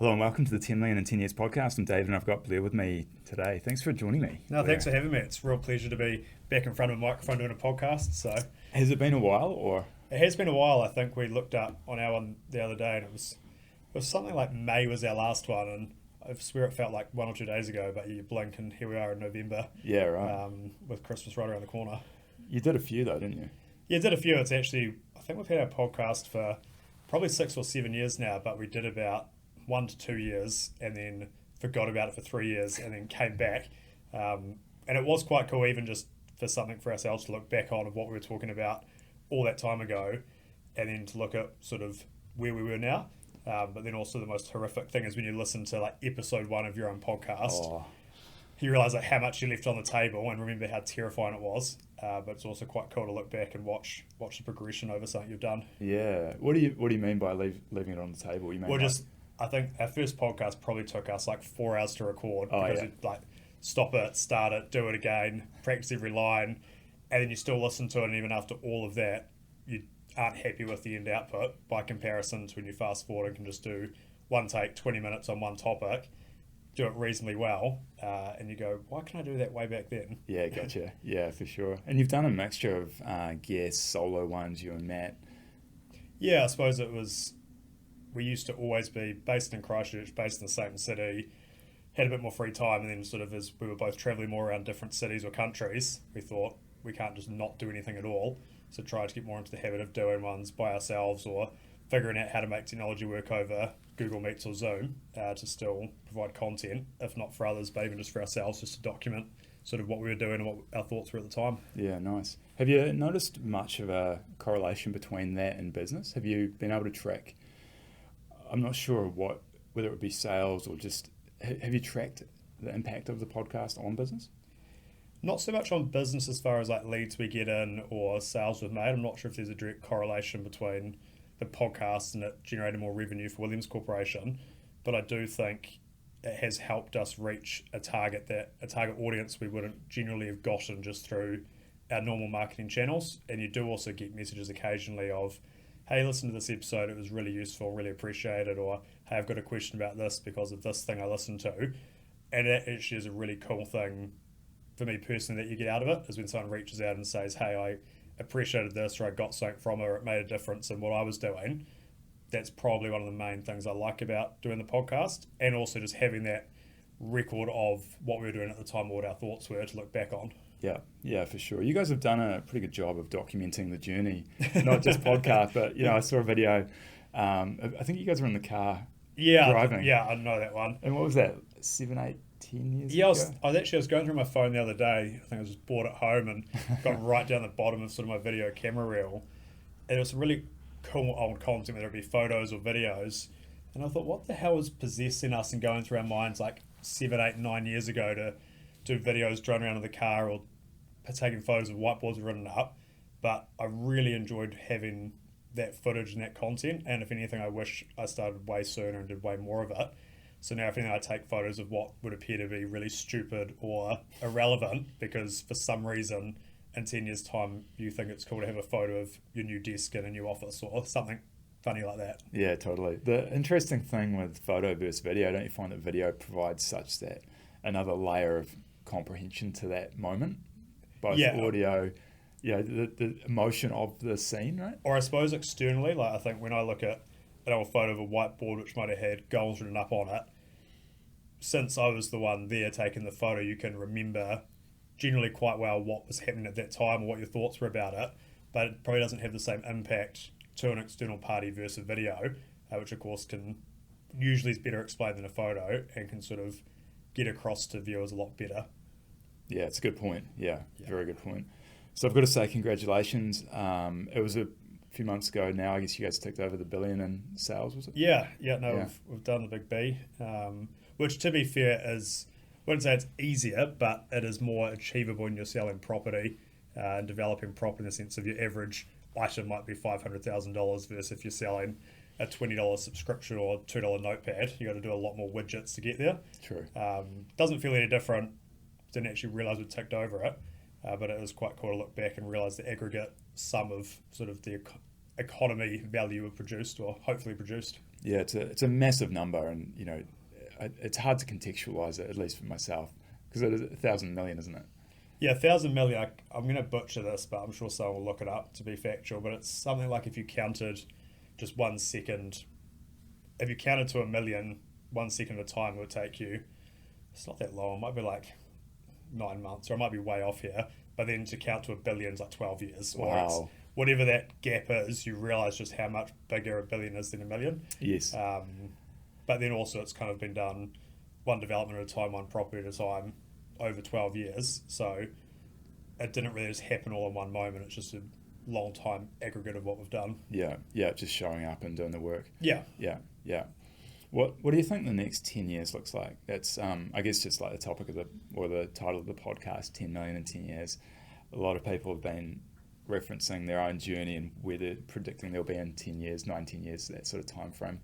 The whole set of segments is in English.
Hello and welcome to the 10 Million in 10 Years podcast. I'm David and I've got Blair with me today. Thanks for joining me. No, Blair. thanks for having me. It's a real pleasure to be back in front of a microphone doing a podcast. So Has it been a while or? it has been a while. I think we looked up on our one the other day and it was something like May was our last one, and I swear it felt like 1 or 2 days ago, but you blink and here we are in November. Yeah, right. With Christmas right around the corner. You did a few though, didn't you? Yeah, did a few. It's actually, I think we've had our podcast for probably 6 or 7 years now, but we did about 1 to 2 years and then forgot about it for 3 years and then came back. And it was quite cool, even just for something for ourselves to look back on of what we were talking about all that time ago, and then to look at sort of where we were now. But then also the most horrific thing is when you listen to like episode 1 of your own podcast, you realise like how much you left on the table and remember how terrifying it was. But it's also quite cool to look back and watch the progression over something you've done. Yeah. What do you mean by leaving it on the table? You mean I think our first podcast probably took us like 4 hours to record because yeah. you'd like stop it, start it, do it again, practice every line, and then you still listen to it, and even after all of that, you aren't happy with the end output by comparison to when you fast forward and can just do one take, 20 minutes on one topic, do it reasonably well, and you go, why can't I do that way back then? Yeah, gotcha. Yeah, for sure. And you've done a mixture of guests, solo ones, you and Matt. Yeah, I suppose it was... We used to always be based in Christchurch, based in the same city, had a bit more free time, and then sort of as we were both travelling more around different cities or countries, we thought we can't just not do anything at all. So tried to get more into the habit of doing ones by ourselves or figuring out how to make technology work over Google Meets or Zoom to still provide content, if not for others, but even just for ourselves, just to document sort of what we were doing and what our thoughts were at the time. Yeah, nice. Have you noticed much of a correlation between that and business? Have you been able to track... I'm not sure whether it would be sales or just, have you tracked the impact of the podcast on business? Not so much on business as far as like leads we get in or sales we've made. I'm not sure if there's a direct correlation between the podcast and it generating more revenue for Williams Corporation, but I do think it has helped us reach a target audience we wouldn't generally have gotten just through our normal marketing channels. And you do also get messages occasionally of, hey, listen to this episode, it was really useful, really appreciate it, or hey, I've got a question about this because of this thing I listened to. And that actually is a really cool thing for me personally that you get out of it, is when someone reaches out and says, hey, I appreciated this, or I got something from it, or it made a difference in what I was doing. That's probably one of the main things I like about doing the podcast, and also just having that record of what we were doing at the time, or what our thoughts were to look back on. Yeah, for sure. You guys have done a pretty good job of documenting the journey, not just podcast, but I saw a video. I think you guys were in the car driving. Yeah, I know that one. And what was that? 7, 8, 10 years ago? I was going through my phone the other day. I think I was just bored at home and got right down the bottom of sort of my video camera reel. And it was some really cool old content, whether it be photos or videos. And I thought, what the hell is possessing us and going through our minds like 7, 8, 9 years ago to do videos drone around in the car or taking photos of whiteboards written up. But I really enjoyed having that footage and that content, and if anything I wish I started way sooner and did way more of it. So now if anything I take photos of what would appear to be really stupid or irrelevant because for some reason in 10 years time you think it's cool to have a photo of your new desk in a new office or something funny like that. Yeah, totally. The interesting thing with photo versus video, don't you find that video provides such that another layer of comprehension to that moment? Both audio, the emotion of the scene, right? Or I suppose externally, like I think when I look at an old photo of a whiteboard which might have had goals written up on it, since I was the one there taking the photo, you can remember generally quite well what was happening at that time or what your thoughts were about it, but it probably doesn't have the same impact to an external party versus a video, which of course can usually is better explained than a photo and can sort of get across to viewers a lot better. Yeah, it's a good point. Yeah, very good point. So I've got to say congratulations. It was a few months ago now. I guess you guys ticked over the $1 billion in sales, was it? Yeah. We've done the big B, which to be fair is, I wouldn't say it's easier, but it is more achievable when you're selling property and developing property in the sense of your average item might be $500,000 versus if you're selling a $20 subscription or $2 notepad, you got to do a lot more widgets to get there. True. Doesn't feel any different. Didn't actually realise we'd ticked over it, but it was quite cool to look back and realise the aggregate sum of sort of the economy value of produced or hopefully produced. Yeah, it's a massive number, and it's hard to contextualize it, at least for myself, because it is 1,000 million, isn't it? Yeah, 1,000 million. I'm going to butcher this, but I'm sure someone will look it up to be factual. But it's something like if you counted just 1 second, if you counted to a million 1 second at a time, it would take you. It's not that long. It might be like 9 months, or it might be way off here. But then to count to a billion is like 12 years. Wow. Whatever that gap is, you realise just how much bigger a billion is than a million. Yes. But then also it's kind of been done one development at a time, one property at a time, over 12 years. So it didn't really just happen all in one moment. It's just a long time aggregate of what we've done. Yeah, just showing up and doing the work. Yeah. What do you think the next 10 years looks like? That's I guess just like the topic of the title of the podcast, 10 million in 10 years. A lot of people have been referencing their own journey and where they're predicting they'll be in 10 years, 19 years, that sort of time frame.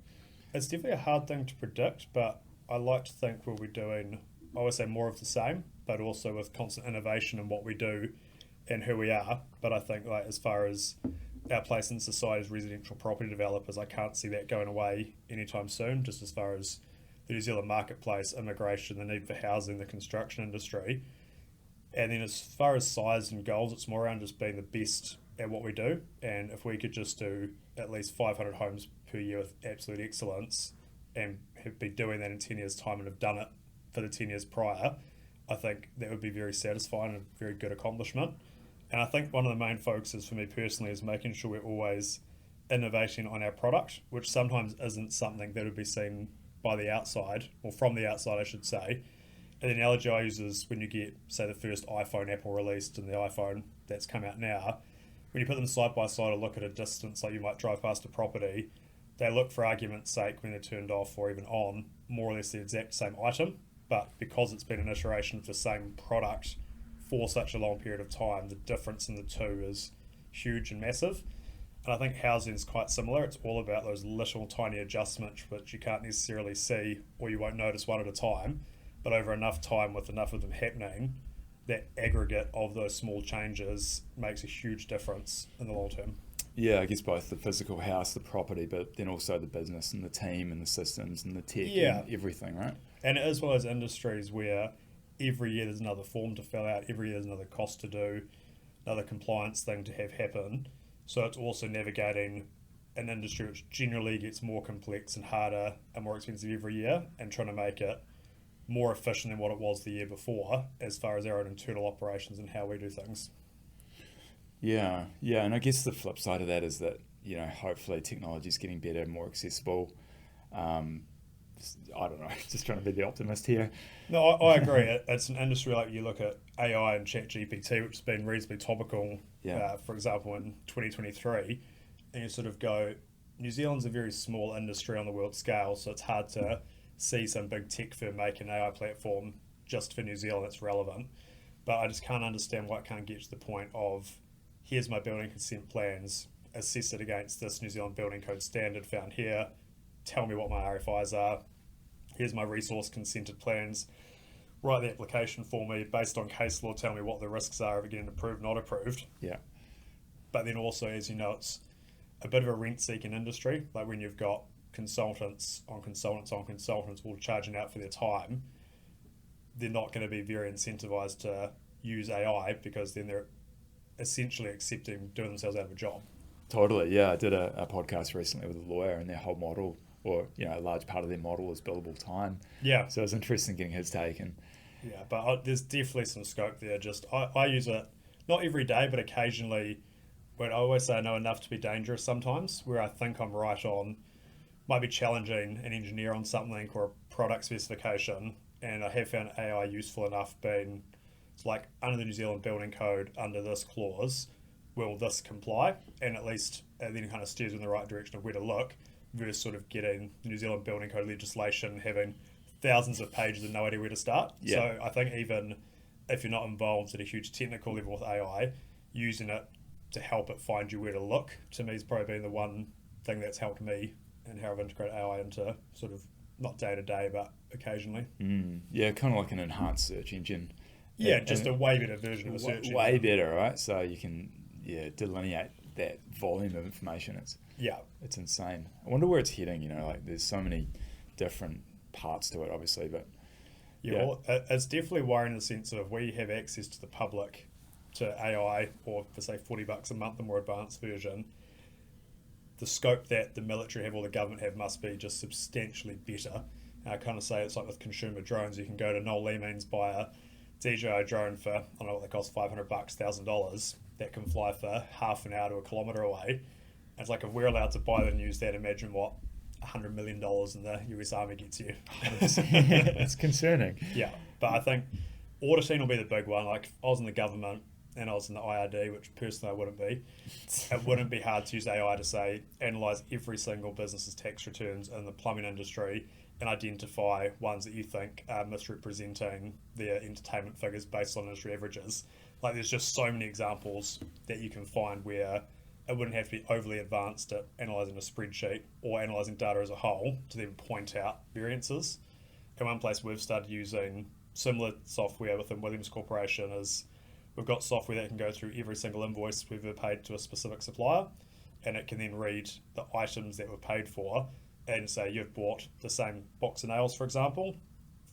It's definitely a hard thing to predict, but I like to think we'll be doing, I would say, more of the same, but also with constant innovation in what we do and who we are. But I think like as far as our place in society as residential property developers, I can't see that going away anytime soon, just as far as the New Zealand marketplace, immigration, the need for housing, the construction industry. And then as far as size and goals, it's more around just being the best at what we do. And if we could just do at least 500 homes per year with absolute excellence and be doing that in 10 years' time and have done it for the 10 years prior, I think that would be very satisfying and a very good accomplishment. And I think one of the main focuses for me personally is making sure we're always innovating on our product, which sometimes isn't something that would be seen by the outside, or from the outside, I should say. And the analogy I use is when you get, say, the first iPhone Apple released and the iPhone that's come out now, when you put them side by side or look at a distance, like you might drive past a property, they look, for argument's sake, when they're turned off or even on, more or less the exact same item. But because it's been an iteration of the same product for such a long period of time, the difference in the two is huge and massive. And I think housing is quite similar. It's all about those little tiny adjustments which you can't necessarily see or you won't notice one at a time. But over enough time, with enough of them happening, that aggregate of those small changes makes a huge difference in the long term. Yeah, I guess both the physical house, the property, but then also the business and the team and the systems and the tech and everything, right? And it is one of those industries where every year there's another form to fill out, every year there's another cost to do, another compliance thing to have happen. So it's also navigating an industry which generally gets more complex and harder and more expensive every year, and trying to make it more efficient than what it was the year before as far as our own internal operations and how we do things. Yeah, and I guess the flip side of that is that, hopefully technology is getting better, more accessible. I don't know, just trying to be the optimist here. No, I agree. It's an industry like you look at AI and ChatGPT, which has been reasonably topical, for example, in 2023, and you sort of go, New Zealand's a very small industry on the world scale, so it's hard to see some big tech firm make an AI platform just for New Zealand that's relevant. But I just can't understand why it can't get to the point of, here's my building consent plans, assess it against this New Zealand Building Code standard found here, tell me what my RFIs are, here's my resource consented plans, write the application for me, based on case law, tell me what the risks are of it getting approved, not approved. Yeah. But then also, as you know, it's a bit of a rent-seeking industry, like when you've got consultants on consultants on consultants all charging out for their time, they're not going to be very incentivized to use AI, because then they're essentially accepting doing themselves out of a job. Totally, yeah. I did a podcast recently with a lawyer, and their whole model, or a large part of their model, is billable time. Yeah. So it was interesting getting his take. And yeah, but there's definitely some scope there. Just I use it not every day, but occasionally. When I always say I know enough to be dangerous sometimes, where I think I'm right on, might be challenging an engineer on something or a product specification, and I have found AI useful enough being, it's like, under the New Zealand Building Code, under this clause, will this comply? And at least it then kind of steers in the right direction of where to look, versus sort of getting New Zealand Building Code legislation, having thousands of pages and no idea where to start. Yeah. So I think even if you're not involved at a huge technical level with AI, using it to help it find you where to look, to me, has probably been the one thing that's helped me and how I've integrated AI into sort of, not day to day, but occasionally. Yeah, kind of like an enhanced search engine. Yeah, just a way better version of a search engine. Way better, right? So you can delineate that volume of information. Yeah. It's insane. I wonder where it's heading. You know, like there's so many different parts to it, obviously, but Yeah, well, it's definitely worrying in the sense of we have access to the public to AI, or for say $40 a month, the more advanced version. The scope that the military have or the government have must be just substantially better. And I kind of say it's like with consumer drones. You can go to Noel Leeming's, buy a DJI drone for, I don't know what they cost, $500, $1,000, that can fly for half an hour to a kilometre away. And it's like, if we're allowed to buy that and use that, imagine what $100 million in the US Army gets you. It's concerning. Yeah, but I think auditing will be the big one. Like, if I was in the government and I was in the IRD, which personally I wouldn't be, it wouldn't be hard to use AI to say, analyse every single business's tax returns in the plumbing industry and identify ones that you think are misrepresenting their entertainment figures based on industry averages. Like, there's just so many examples that you can find where it wouldn't have to be overly advanced at analysing a spreadsheet or analysing data as a whole to then point out variances. And one place we've started using similar software within Williams Corporation is we've got software that can go through every single invoice we've ever paid to a specific supplier, and it can then read the items that we've paid for and say, you've bought the same box of nails, for example,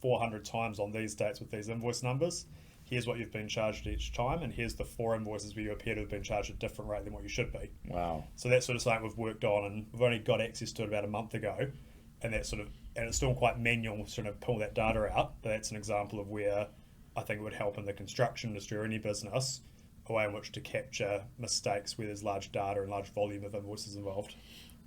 400 times on these dates with these invoice numbers. Here's what you've been charged each time, and here's the 4 invoices where you appear to have been charged at a different rate than what you should be. Wow. So that's sort of something we've worked on, and we've only got access to it about a month ago, and that's and it's still quite manual sort of pull that data out, but that's an example of where I think it would help in the construction industry or any business, a way in which to capture mistakes where there's large data and large volume of invoices involved.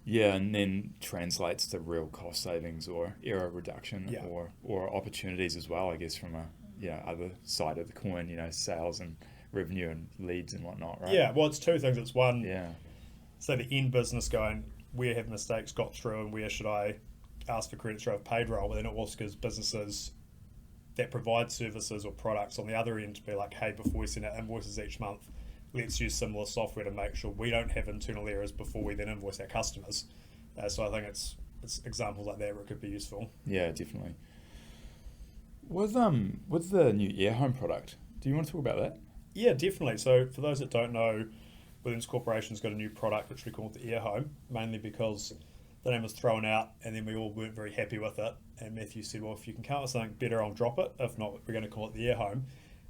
Yeah, and then translates to real cost savings or error reduction, Yeah. or opportunities as well, I guess, from a other side of the coin, sales and revenue and leads and whatnot, right? Yeah, well, it's two things. It's one, Yeah. so the end business going, where have mistakes got through and where should I ask for credits through payroll? But then it also gives businesses that provide services or products on the other end to be like, hey, before we send out invoices each month, let's use similar software to make sure we don't have internal errors before we then invoice our customers. So I think it's examples like that where it could be useful. Yeah, definitely. With the new Air Home product, do you want to talk about that? Yeah, definitely. So for those that don't know, Williams Corporation's got a new product which we call the Air Home, mainly because the name was thrown out and then we all weren't very happy with it. And Matthew said, well, if you can come up with something better, I'll drop it. If not, we're going to call it the Air Home.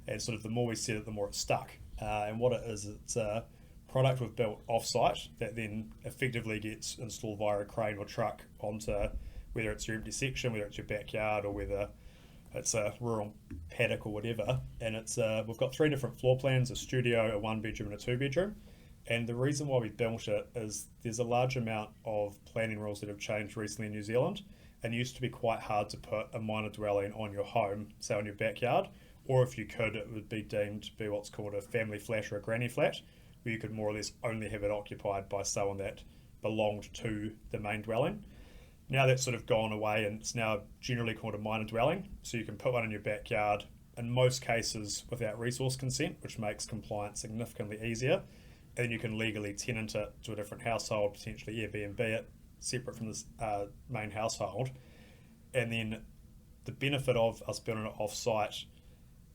And sort of the more we said it, the more it stuck. And what it is, it's a product we've built off-site that then effectively gets installed via a crane or truck onto whether it's your empty section, whether it's your backyard, or whether it's a rural paddock or whatever. And it's we've got 3 different floor plans: a studio, a 1-bedroom, and a 2-bedroom. And the reason why we built it is there's a large amount of planning rules that have changed recently in New Zealand, and it used to be quite hard to put a minor dwelling on your home, say on your backyard, or if you could, it would be deemed to be what's called a family flat or a granny flat, where you could more or less only have it occupied by someone that belonged to the main dwelling. Now that's sort of gone away, and it's now generally called a minor dwelling, so you can put one in your backyard, in most cases without resource consent, which makes compliance significantly easier. And then you can legally tenant it to a different household, potentially Airbnb it, separate from the main household. And then the benefit of us building it off-site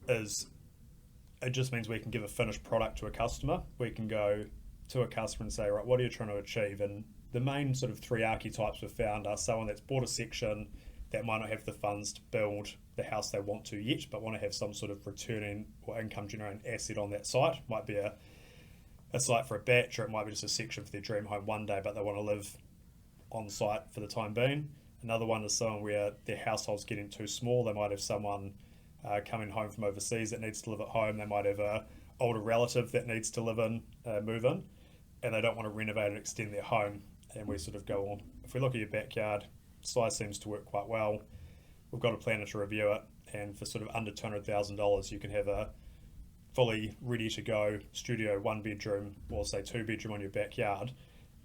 is it just means we can give a finished product to a customer. We can go to a customer and say, right, what are you trying to achieve? And the main sort of 3 archetypes we've found are someone that's bought a section that might not have the funds to build the house they want to yet, but want to have some sort of returning or income generating asset on that site. Might be a site for a batch, or it might be just a section for their dream home one day, but they want to live on site for the time being. Another one is someone where their household's getting too small. They might have someone coming home from overseas that needs to live at home. They might have a older relative that needs to live in, move in, and they don't want to renovate and extend their home. And we sort of go on, if we look at your backyard, size seems to work quite well. We've got a planner to review it, and for sort of under $200,000, you can have a fully ready to go studio 1-bedroom or say 2-bedroom on your backyard.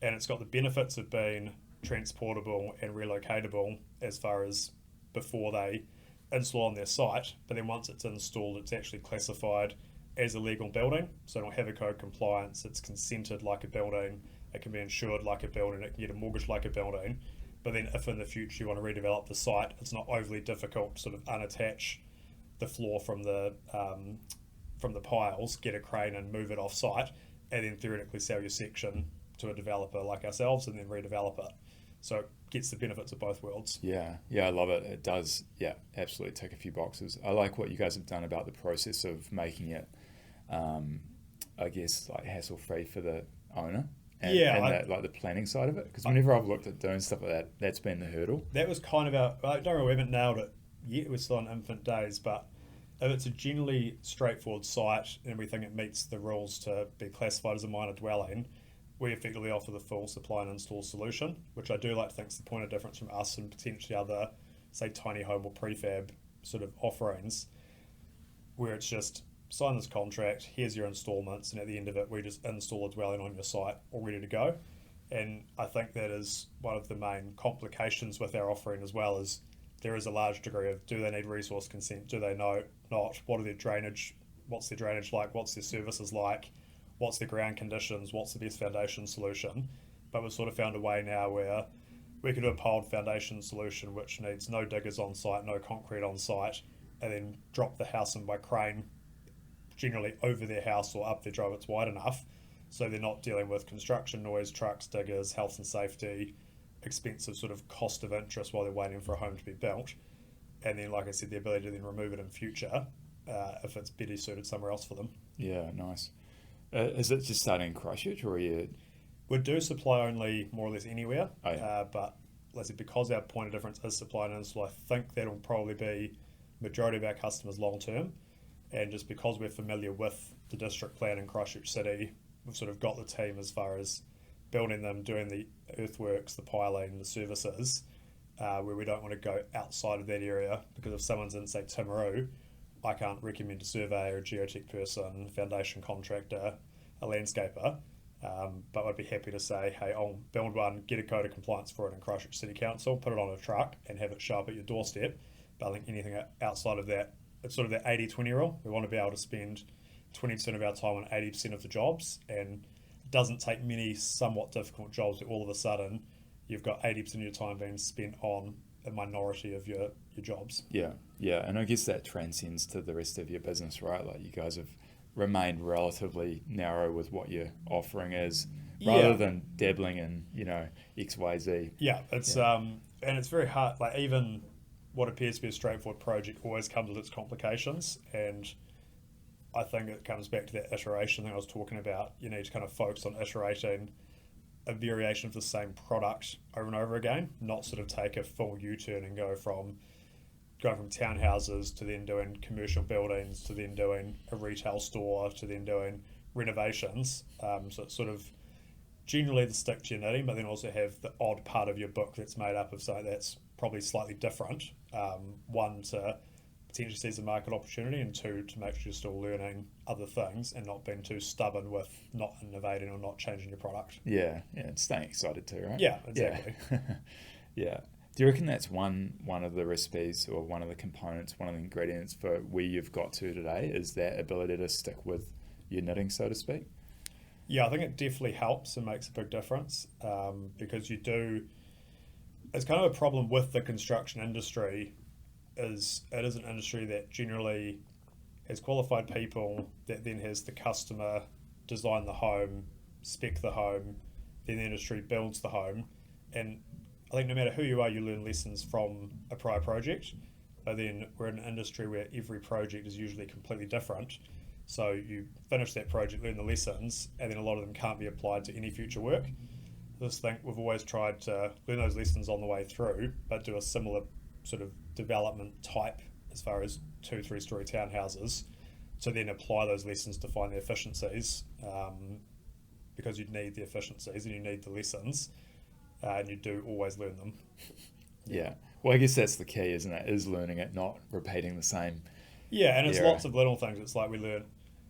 And it's got the benefits of being transportable and relocatable as far as before they install on their site, but then once it's installed, it's actually classified as a legal building, so it'll have a code compliance. It's consented like a building, it can be insured like a building, it can get a mortgage like a building. But then if in the future you want to redevelop the site, it's not overly difficult to sort of unattach the floor from the piles, get a crane and move it off site, and then theoretically sell your section to a developer like ourselves and then redevelop it. So it gets the benefits of both worlds. Yeah, I love it. It does, absolutely tick a few boxes. I like what you guys have done about the process of making it, I guess, like hassle-free for the owner. And the planning side of it. Because whenever I've looked at doing stuff like that, that's been the hurdle. That was kind of I don't know, we haven't nailed it yet. We're still in infant days, but if it's a generally straightforward site and we think it meets the rules to be classified as a minor dwelling, we effectively offer the full supply and install solution, which I do like to think is the point of difference from us and potentially other, say, tiny home or prefab sort of offerings, where it's just sign this contract, here's your installments, and at the end of it, we just install a dwelling on your site all ready to go. And I think that is one of the main complications with our offering as well, is there is a large degree of, do they need resource consent? Do they know not? What are their drainage? What's their drainage like? What's their services like? What's the ground conditions? What's the best foundation solution? But we've sort of found a way now where we can do a piled foundation solution which needs no diggers on site, no concrete on site, and then drop the house in by crane, generally over their house or up their drive. It's wide enough so they're not dealing with construction noise, trucks, diggers, health and safety, expensive sort of cost of interest while they're waiting for a home to be built. And then, like I said, the ability to then remove it in future if it's better suited somewhere else for them. Yeah, nice. Is it just starting in Christchurch, or are you... We do supply only more or less anywhere, Oh, yeah. but like I said, because our point of difference is supply and install, I think that'll probably be majority of our customers long term. And just because we're familiar with the district plan in Christchurch City, we've sort of got the team as far as building them, doing the earthworks, the piling, the services, where we don't want to go outside of that area, because if someone's in, say, Timaru, I can't recommend a surveyor, a geotech person, foundation contractor, a landscaper, but I'd be happy to say, hey, I'll build one, get a code of compliance for it in Christchurch City Council, put it on a truck and have it show up at your doorstep. But I think anything outside of that, it's sort of the 80-20 rule. We want to be able to spend 20% of our time on 80% of the jobs, and it doesn't take many somewhat difficult jobs where all of a sudden you've got 80% of your time being spent on a minority of your jobs. Yeah, and I guess that transcends to the rest of your business, right? Like, you guys have remained relatively narrow with what your offering is, rather than dabbling in, X, Y, Z. Yeah, it's and it's very hard. Like, even what appears to be a straightforward project always comes with its complications, and I think it comes back to that iteration that I was talking about. You need to kind of focus on iterating a variation of the same product over and over again, not sort of take a full U-turn and go from townhouses to then doing commercial buildings to then doing a retail store to then doing renovations. So it's sort of generally the stick to your knitting, but then also have the odd part of your book that's made up of something that's probably slightly different. One, to potentially seize a market opportunity, and two, to make sure you're still learning other things and not being too stubborn with not innovating or not changing your product. Yeah, and staying excited too, right? Yeah, exactly. Yeah. Do you reckon that's one of the recipes or one of the components, one of the ingredients for where you've got to today, is that ability to stick with your knitting, so to speak? Yeah, I think it definitely helps and makes a big difference, because it's kind of a problem with the construction industry, is it is an industry that generally has qualified people that then has the customer design the home, spec the home, then the industry builds the home. And I think no matter who you are, you learn lessons from a prior project, but then we're in an industry where every project is usually completely different. So you finish that project, learn the lessons, and then a lot of them can't be applied to any future work. I just think we've always tried to learn those lessons on the way through, but do a similar sort of development type as far as 2-3 story townhouses, to then apply those lessons to find the efficiencies, because you need the efficiencies and you need the lessons, and you do always learn them. Yeah. Well, I guess that's the key, isn't it? Is learning it, not repeating the same. Yeah, and it's lots of little things. It's like we learn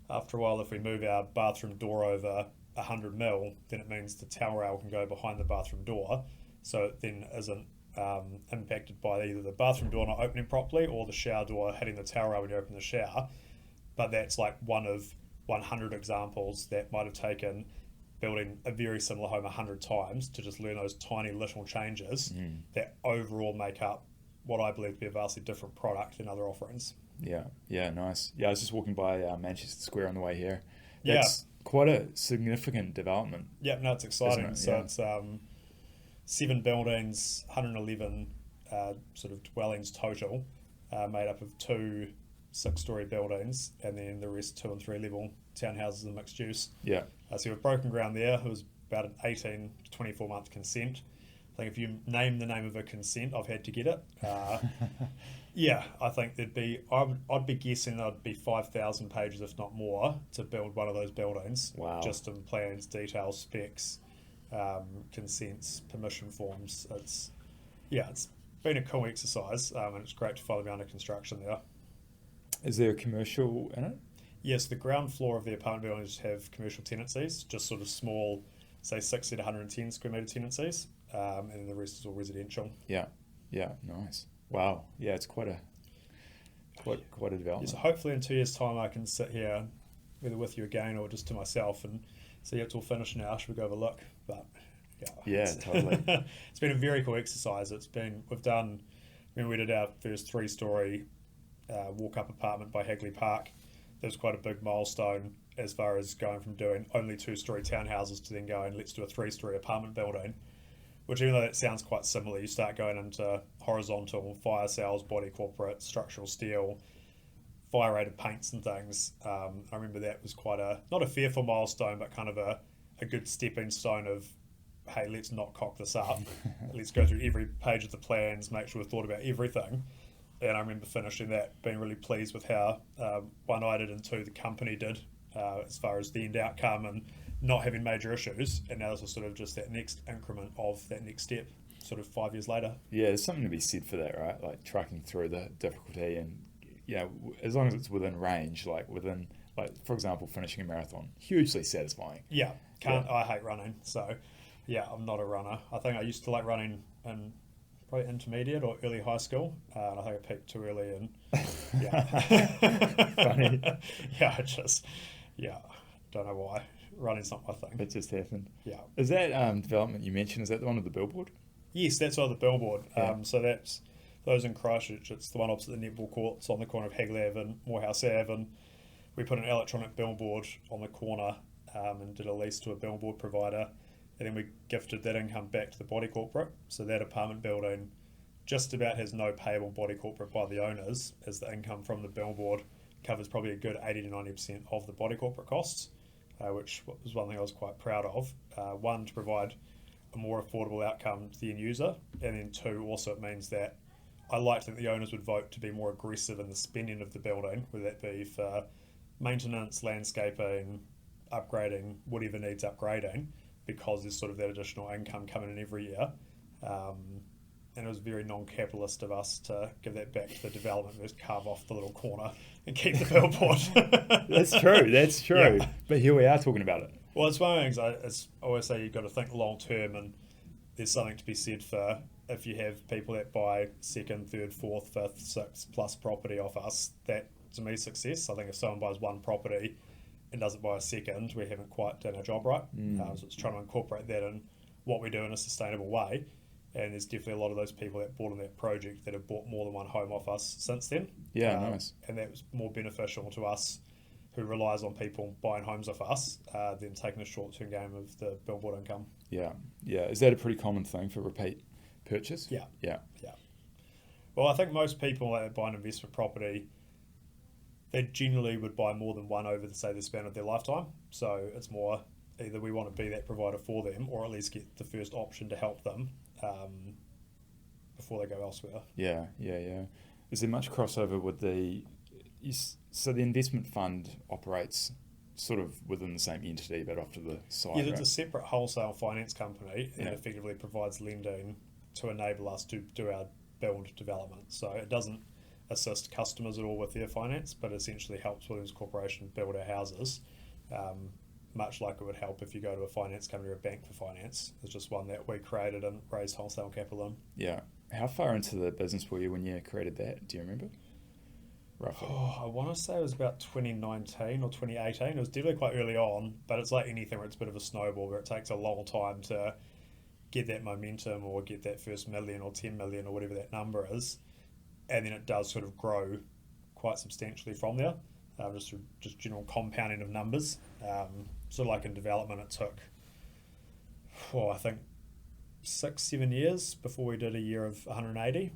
after a while, if we move our bathroom door over 100 mil, then it means the towel rail can go behind the bathroom door, so it then isn't impacted by either the bathroom door not opening properly or the shower door hitting the towel rail when you open the shower. But that's like one of 100 examples that might have taken building a very similar home 100 times to just learn those tiny little changes that overall make up what I believe to be a vastly different product than other offerings. Yeah, nice. Yeah, I was just walking by Manchester Square on the way here. Yeah. That's quite a significant development. Yeah, no, it's exciting. Isn't it? So Yeah. it's 7 buildings, 111 sort of dwellings total, made up of 2 6-story buildings, and then the rest 2 and 3 level townhouses and mixed use. Yeah. So we've broken ground there. It was about an 18 to 24 month consent. I think if you name the name of a consent, I've had to get it. Yeah, I think I'd be guessing there'd be 5,000 pages, if not more, to build one of those buildings. Wow. Just in plans, details, specs, consents, permission forms. It's been a cool exercise, and it's great to follow me under construction there. Is there a commercial in it? Yes, the ground floor of the apartment buildings have commercial tenancies, just sort of small, say 60 to 110 square metre tenancies, and then the rest is all residential. Yeah. Yeah. Nice. Wow. Yeah, it's quite a development. So hopefully in 2 years' time I can sit here, either with you again or just to myself, and see it's all finished now. Should we go have a look? But yeah, totally. It's been a very cool exercise. We did our first 3-story walk-up apartment by Hagley Park. That was quite a big milestone as far as going from doing only 2-story townhouses to then going, let's do a 3-story apartment building. Which, even though that sounds quite similar, you start going into horizontal fire cells, body corporate, structural steel, fire rated paints and things. I remember that was quite not a fearful milestone, but kind of a good stepping stone of, hey, let's not cock this up. Let's go through every page of the plans, make sure we've thought about everything. And I remember finishing that, being really pleased with how, 1, I did, and 2, the company did, as far as the end outcome and not having major issues. And now this is sort of just that next increment of that next step, sort of 5 years later. Yeah, there's something to be said for that, right? Like trucking through the difficulty, and as long as it's within range, like for example, finishing a marathon, hugely satisfying. Yeah, I hate running, so yeah, I'm not a runner. I think I used to like running in probably intermediate or early high school, and I think I peaked too early, and Funny. Don't know why. Running's not my thing. It just happened. Yeah. Is that development you mentioned, is that the one with the billboard? Yes, that's on the billboard. Yeah. So that's those in Christchurch. It's the one opposite the netball courts on the corner of Hagley Ave and Morehouse Ave, and we put an electronic billboard on the corner, and did a lease to a billboard provider, and then we gifted that income back to the body corporate. So that apartment building just about has no payable body corporate by the owners, as the income from the billboard covers probably a good 80 to 90% of the body corporate costs, which was one thing I was quite proud of. 1, to provide a more affordable outcome to the end user, and then 2, also it means that I like to think the owners would vote to be more aggressive in the spending of the building, whether that be for maintenance, landscaping, upgrading, whatever needs upgrading, because there's sort of that additional income coming in every year. And it was very non-capitalist of us to give that back to the development, just carve off the little corner and keep the billboard. That's true. Yeah. But here we are talking about it. Well, it's one of the things I always say, you've got to think long term, and there's something to be said for if you have people that buy 2nd, 3rd, 4th, 5th, 6th plus property off us, that to me is success. I think if someone buys 1 property and doesn't buy a 2nd, we haven't quite done our job right. So it's trying to incorporate that in what we do in a sustainable way. And there's definitely a lot of those people that bought in that project that have bought more than 1 home off us since then. Yeah, nice. And that was more beneficial to us, who relies on people buying homes off us, than taking a short-term game of the billboard income. Yeah. Is that a pretty common thing for repeat purchase? Yeah. Well, I think most people that buy an investment property, they generally would buy more than 1 over, the span of their lifetime. So it's more either we want to be that provider for them, or at least get the first option to help them before they go elsewhere. Yeah. Is there much crossover with so the investment fund operates sort of within the same entity, but off to the side? Yeah, it's right? a separate wholesale finance company, and effectively provides lending to enable us to do our build development. So it doesn't assist customers at all with their finance, but essentially helps Williams Corporation build our houses, much like it would help if you go to a finance company or a bank for finance. It's just one that we created and raised wholesale capital in. Yeah. How far into the business were you when you created that? Do you remember? Roughly. I want to say it was about 2019 or 2018. It was definitely quite early on, but it's like anything where it's a bit of a snowball, where it takes a long time to get that momentum or get that first million or 10 million or whatever that number is. And then it does sort of grow quite substantially from there. Just general compounding of numbers. sort of like in development, it took, I think 6-7 years before we did a year of 180.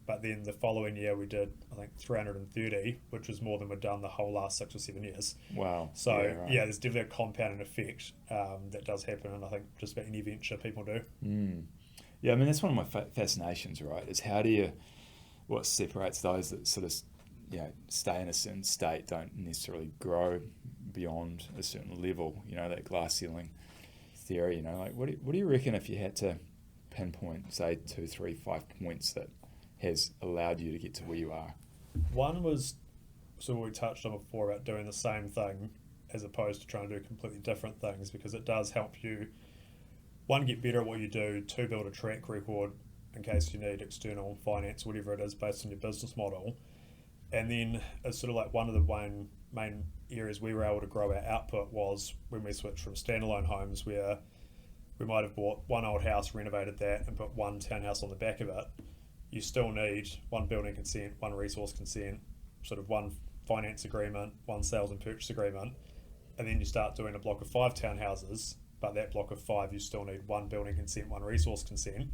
But then the following year we did, I think, 330, which was more than we'd done the whole last 6 or 7 years. Wow. So, there's definitely a compounding effect that does happen, and I think just about any venture people do. Yeah, I mean, that's one of my fascinations, right, is what separates those that sort of, stay in a certain state, don't necessarily grow beyond a certain level, that glass ceiling theory, like what do you reckon if you had to pinpoint, say, 2, 3, 5 points that has allowed you to get to where you are? One was sort of what we touched on before about doing the same thing as opposed to trying to do completely different things, because it does help you, one, get better at what you do, two, build a track record in case you need external finance, whatever it is, based on your business model. And then it's sort of like one of the main areas we were able to grow our output was when we switched from standalone homes, where we might have bought one old house, renovated that, and put one townhouse on the back of it. You still need one building consent, one resource consent, sort of one finance agreement, one sales and purchase agreement, and then you start doing a block of 5 townhouses, but that block of 5 you still need one building consent, one resource consent,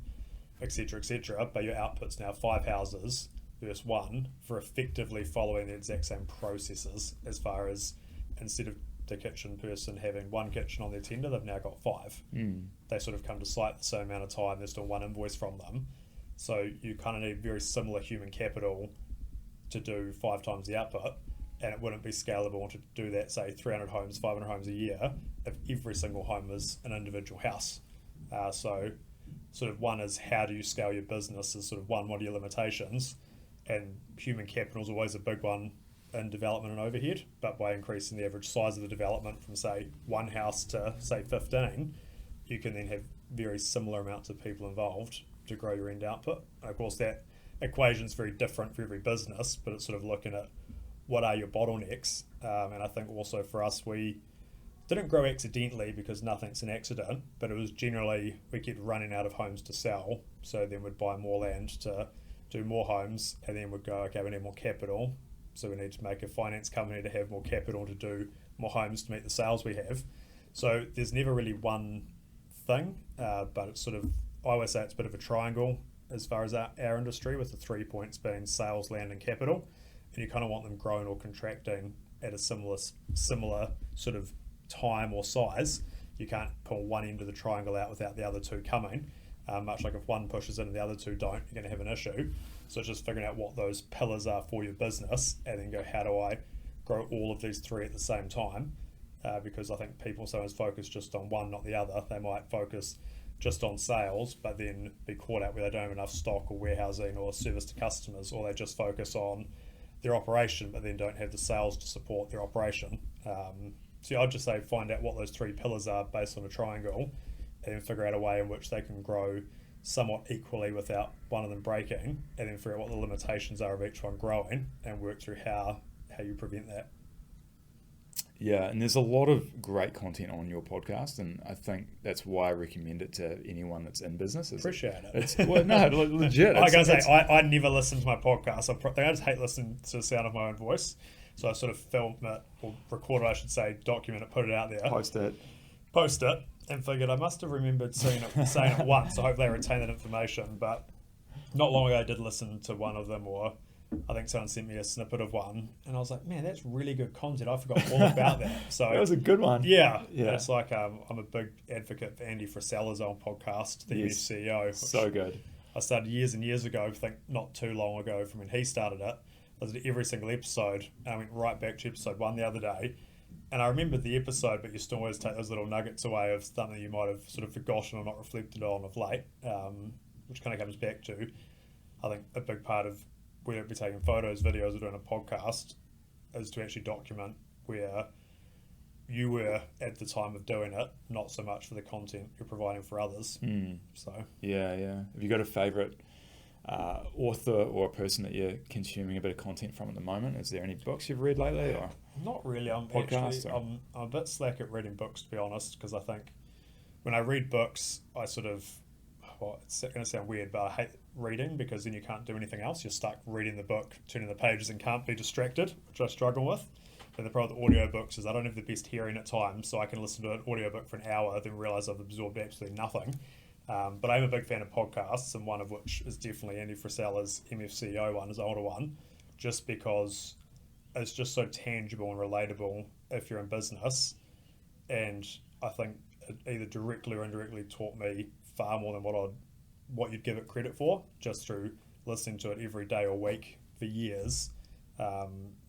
etc., but your output's now 5 houses versus 1 for effectively following the exact same processes, as far as instead of the kitchen person having 1 kitchen on their tender, they've now got 5. They sort of come to site the same amount of time, there's still 1 invoice from them. So you kind of need very similar human capital to do 5 times the output, and it wouldn't be scalable to do that, say, 300 homes, 500 homes a year if every single home is an individual house. So sort of one is, how do you scale your business, is sort of one, what are your limitations? And human capital is always a big one in development and overhead, but by increasing the average size of the development from, say, 1 house to, say, 15, you can then have very similar amounts of people involved to grow your end output. And of course, that equation is very different for every business, but it's sort of looking at what are your bottlenecks. And I think also for us, we didn't grow accidentally because nothing's an accident, but it was generally we kept running out of homes to sell. So then we'd buy more land to do more homes, and then we'd go, okay, we need more capital. So we need to make a finance company to have more capital to do more homes to meet the sales we have. So there's never really one thing, but it's sort of, I always say it's a bit of a triangle as far as our industry, with the 3 points being sales, land, and capital. And you kind of want them growing or contracting at a similar sort of time or size. You can't pull one end of the triangle out without the other two coming. Much like if one pushes in and the other two don't, you're going to have an issue. So it's just figuring out what those pillars are for your business, and then go, how do I grow all of these 3 at the same time? Because I think people sometimes focus just on one, not the other. They might focus just on sales, but then be caught out where they don't have enough stock or warehousing or service to customers, or they just focus on their operation but then don't have the sales to support their operation. So I'd just say find out what those 3 pillars are based on a triangle, and then figure out a way in which they can grow somewhat equally without one of them breaking, and then figure out what the limitations are of each one growing, and work through how you prevent that. Yeah, and there's a lot of great content on your podcast, and I think that's why I recommend it to anyone that's in business. Appreciate it. It's, well, no, legit. I gotta say, I never listen to my podcast. I just hate listening to the sound of my own voice. So I sort of film it, or record it, I should say, document it, put it out there. Post it, and figured I must have remembered saying it once, so hopefully I retain that information. But not long ago I did listen to one of them, or I think someone sent me a snippet of one, and I was like, man, that's really good content. I forgot all about that. So that was a good one. Yeah. It's like I'm a big advocate for Andy Frisella's own podcast, the US CEO. So good. I started years and years ago, I think not too long ago from when he started it. I did every single episode, and I went right back to episode 1 the other day. And I remembered the episode, but you still always take those little nuggets away of something you might have sort of forgotten or not reflected on of late, which kind of comes back to, I think, a big part of whether it be taking photos, videos, or doing a podcast, is to actually document where you were at the time of doing it, not so much for the content you're providing for others. So yeah. Have you got a favourite author or a person that you're consuming a bit of content from at the moment? Is there any books you've read lately, or not really? I'm a bit slack at reading books, to be honest, because I think when I read books, I sort of, it's going to sound weird, but I hate reading because then you can't do anything else. You're stuck reading the book, turning the pages, and can't be distracted, which I struggle with. And the problem with audiobooks is I don't have the best hearing at times, so I can listen to an audiobook for an hour, then realise I've absorbed absolutely nothing. But I'm a big fan of podcasts, and one of which is definitely Andy Frisella's MFCEO one, his older one, just because it's just so tangible and relatable if you're in business. And I think it either directly or indirectly taught me far more than what you'd give it credit for, just through listening to it every day or week for years.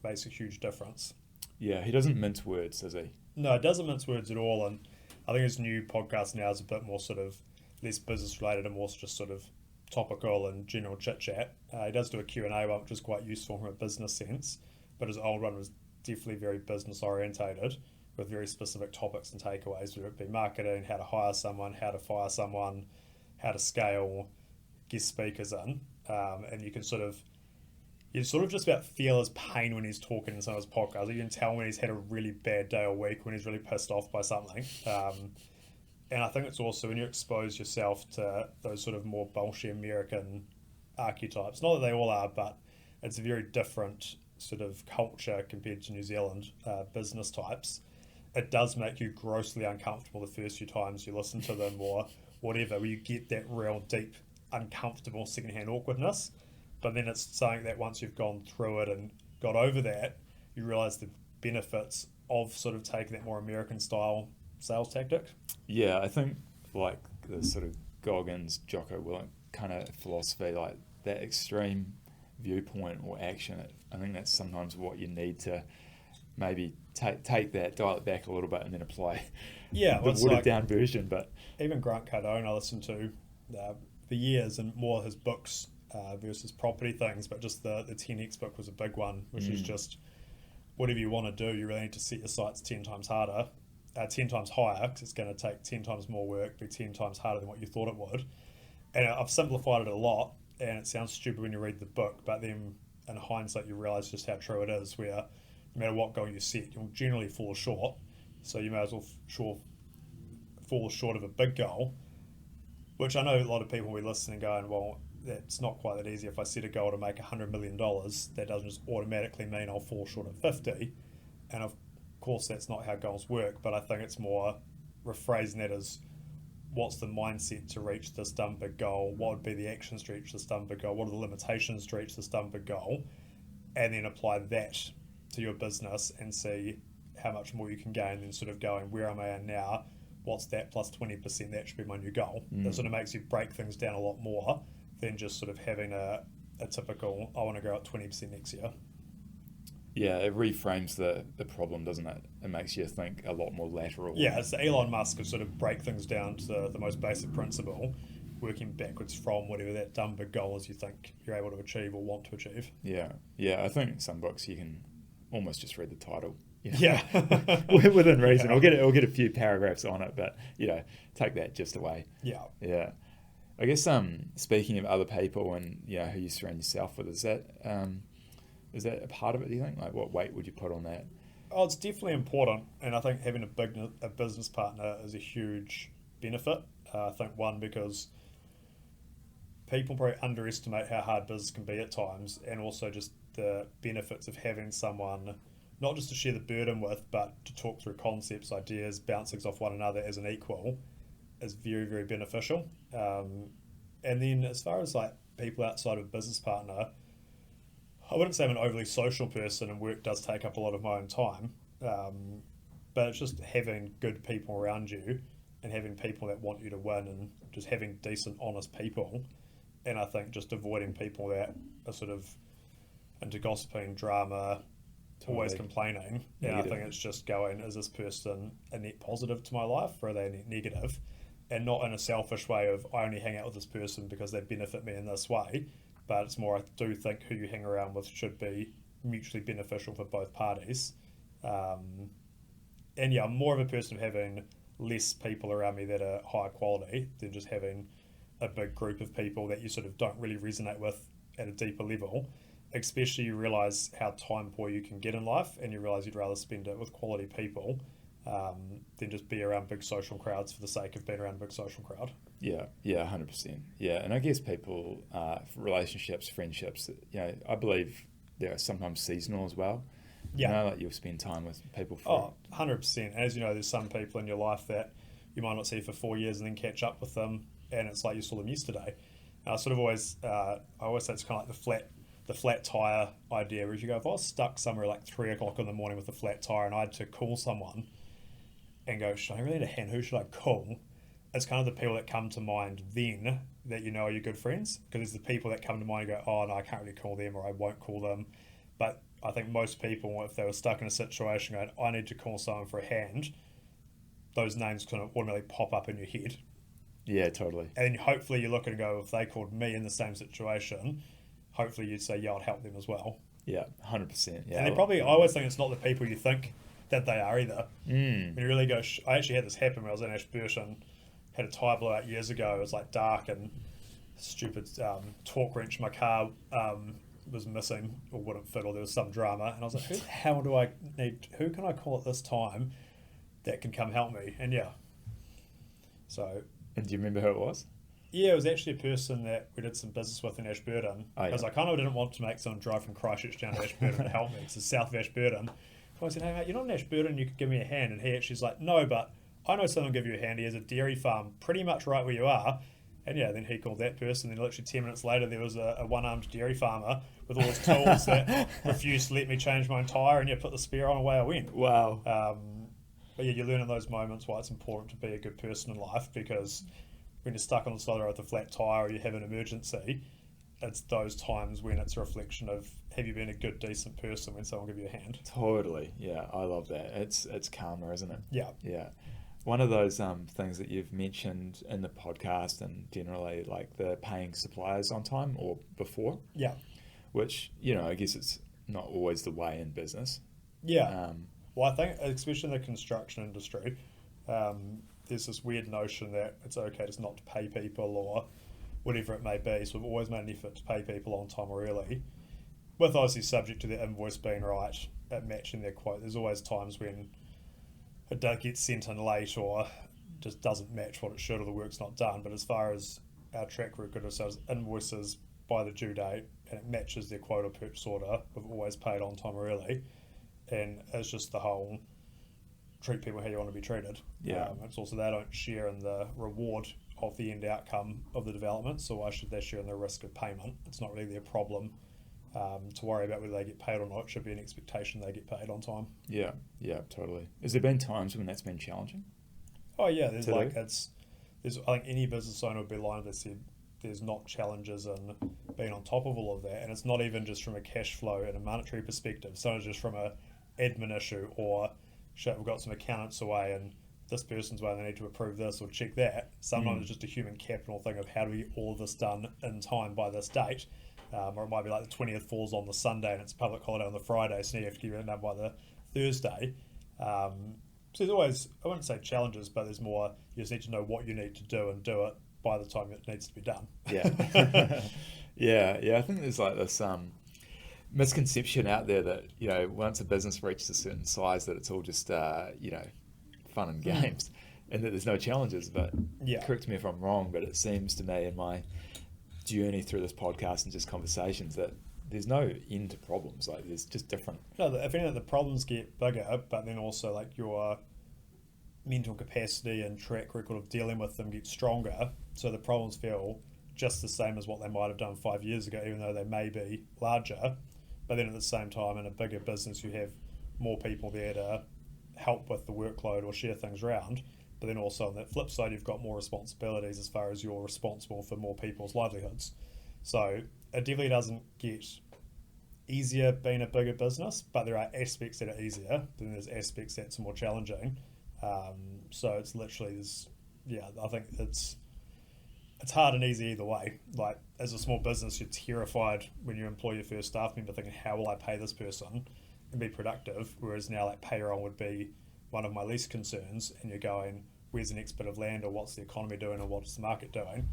Makes a huge difference. Yeah, he doesn't mince words, does he? No, it doesn't mince words at all, and I think his new podcast now is a bit more sort of less business related and more just sort of topical and general chit chat. He does do a Q&A one, which is quite useful from a business sense, but his old one was definitely very business orientated with very specific topics and takeaways, whether it be marketing, how to hire someone, how to fire someone, how to scale, guest speakers in, and you sort of just about feel his pain when he's talking in some of his podcasts. You can tell when he's had a really bad day or week, when he's really pissed off by something. And I think it's also when you expose yourself to those sort of more bullshit American archetypes. Not that they all are, but it's a very different sort of culture compared to New Zealand business types. It does make you grossly uncomfortable the first few times you listen to them or whatever, where you get that real deep, uncomfortable secondhand awkwardness. But then it's something that once you've gone through it and got over that, you realise the benefits of sort of taking that more American style sales tactic. Yeah, I think like the sort of Goggins, Jocko Willink kind of philosophy, like that extreme viewpoint or action, I think that's sometimes what you need to maybe take that, dial it back a little bit and then apply the watered down version. But even Grant Cardone I listened to for years, and more his books versus property things, but just the 10X book was a big one, which is just whatever you want to do, you really need to set your sights 10 times harder, 10 times higher, because it's going to take 10 times more work, be 10 times harder than what you thought it would. And I've simplified it a lot, and it sounds stupid when you read the book, but then in hindsight you realise just how true it is, where no matter what goal you set, you'll generally fall short, so you may as well fall short of a big goal, which I know a lot of people will be listening going, well, that's not quite that easy. If I set a goal to make $100 million, that doesn't just automatically mean I'll fall short of 50. And of course, that's not how goals work, but I think it's more rephrasing that as what's the mindset to reach this dumb big goal? What would be the actions to reach this dumb big goal? What are the limitations to reach this dumb big goal? And then apply that to your business and see how much more you can gain than sort of going, where am I at now? What's that plus 20%? That should be my new goal. That sort of makes you break things down a lot more than just sort of having a typical, I want to grow at 20% next year. Yeah, it reframes the problem, doesn't it? It makes you think a lot more lateral. Yeah, it's the Elon Musk of sort of break things down to the most basic principle, working backwards from whatever that dumb big goal is you think you're able to achieve or want to achieve. Yeah, I think some books you can almost just read the title. Yeah. Within reason. I'll get a few paragraphs on it, but take that just away. Yeah. I guess speaking of other people and who you surround yourself with, is that a part of it, do you think? Like, what weight would you put on that? Oh, it's definitely important, and I think having a business partner is a huge benefit. I think one, because people probably underestimate how hard business can be at times, and also just the benefits of having someone not just to share the burden with, but to talk through concepts, ideas, bouncing off one another as an equal is very, very beneficial. And then as far as like people outside of a business partner, I wouldn't say I'm an overly social person, and work does take up a lot of my own time, but it's just having good people around you and having people that want you to win, and just having decent, honest people. And I think just avoiding people that are sort of into gossiping, drama, always complaining. And I think it's just going, is this person a net positive to my life, or are they a net negative? And not in a selfish way of, I only hang out with this person because they benefit me in this way, but it's more, I do think who you hang around with should be mutually beneficial for both parties. And yeah, I'm more of a person of having less people around me that are higher quality than just having a big group of people that you sort of don't really resonate with at a deeper level. Especially you realise how time poor you can get in life, and you realise you'd rather spend it with quality people than just be around big social crowds for the sake of being around a big social crowd. Yeah, 100%. Yeah, and I guess people, relationships, friendships, I believe they're sometimes seasonal as well. You know, like you'll spend time with people for... Oh, 100%. As you know, there's some people in your life that you might not see for 4 years and then catch up with them, and it's like you saw them yesterday. And I sort of always, I always say it's kind of like the flat tire idea, where if you go, if I was stuck somewhere like 3 o'clock in the morning with a flat tire and I had to call someone and go, should I really need a hand? Who should I call? It's kind of the people that come to mind then that you know are your good friends, because it's the people that come to mind and go, oh no, I can't really call them, or I won't call them. But I think most people, if they were stuck in a situation going, I need to call someone for a hand, those names kind of automatically pop up in your head. Yeah, totally. And hopefully you look at it and go, if they called me in the same situation, hopefully you'd say, yeah, I'd help them as well. Yeah, 100%. Yeah, and they probably, I always think it's not the people you think that they are either. When you really go, I actually had this happen when I was in Ashburton, had a tyre blowout years ago. It was like dark and stupid torque wrench. My car was missing or wouldn't fit, or there was some drama. And I was like, who the hell do I need? Who can I call at this time that can come help me? And yeah. So. And do you remember who it was? Yeah, it was actually a person that we did some business with in Ashburton. Because I kind of didn't want to make someone drive from Christchurch down to Ashburton to help me, because it's south of Ashburton. So I said, hey mate, you're not in Ashburton, you could give me a hand. And he actually's like, no, but I know someone will give you a hand. He has a dairy farm pretty much right where you are. And yeah, then he called that person. Then literally 10 minutes later, there was a one-armed dairy farmer with all his tools that refused to let me change my own tyre, and yeah, put the spare on, away I went. Wow. But yeah, you learn in those moments why it's important to be a good person in life, because when you're stuck on the side of the road with a flat tyre or you have an emergency, it's those times when it's a reflection of, have you been a good, decent person when someone give you a hand? Totally. Yeah, I love that. It's karma, isn't it? Yeah. Yeah. One of those things that you've mentioned in the podcast, and generally like the paying suppliers on time or before. Yeah. Which, you know, I guess it's not always the way in business. Yeah. Well, I think, especially in the construction industry, there's this weird notion that it's okay just not to pay people or whatever it may be. So we've always made an effort to pay people on time or early, with obviously subject to their invoice being right at matching their quote. There's always times when it does get sent in late or just doesn't match what it should, or the work's not done. But as far as our track record of sales, invoices by the due date and it matches their quote or purchase order, we've always paid on time or early. And it's just the whole treat people how you want to be treated. Yeah. It's also they don't share in the reward of the end outcome of the development, so why should they share in the risk of payment? It's not really their problem to worry about whether they get paid or not. It should be an expectation they get paid on time. Yeah, totally. Has there been times when that's been challenging? Oh yeah, there's I think any business owner would be lying if they said there's not challenges in being on top of all of that. And it's not even just from a cash flow and a monetary perspective. So it's just from a admin issue, or shit, we've got some accountants away and this person's away, they need to approve this or check that. Sometimes it's just a human capital thing of how do we get all of this done in time by this date. Or it might be like the 20th falls on the Sunday and it's a public holiday on the Friday, so you have to get it done by the Thursday. So there's always, I wouldn't say challenges, but there's more, you just need to know what you need to do and do it by the time it needs to be done. Yeah. yeah, I think there's like this misconception out there that, you know, once a business reaches a certain size that it's all just, you know, fun and games and that there's no challenges. But correct me if I'm wrong, but it seems to me in my journey through this podcast and just conversations that there's no end to problems. Like there's just different. No, I think that the problems get bigger, but then also like your mental capacity and track record of dealing with them gets stronger. So the problems feel just the same as what they might have done 5 years ago, even though they may be larger. But then at the same time, in a bigger business, you have more people there to help with the workload or share things around. But then also on that flip side, you've got more responsibilities as far as you're responsible for more people's livelihoods. So it definitely doesn't get easier being a bigger business, but there are aspects that are easier. Then there's aspects that's more challenging. So it's literally this, I think it's hard and easy either way. Like as a small business, you're terrified when you employ your first staff member thinking, how will I pay this person and be productive? Whereas now like payroll would be one of my least concerns, and you're going, where's the next bit of land, or what's the economy doing, or what's the market doing?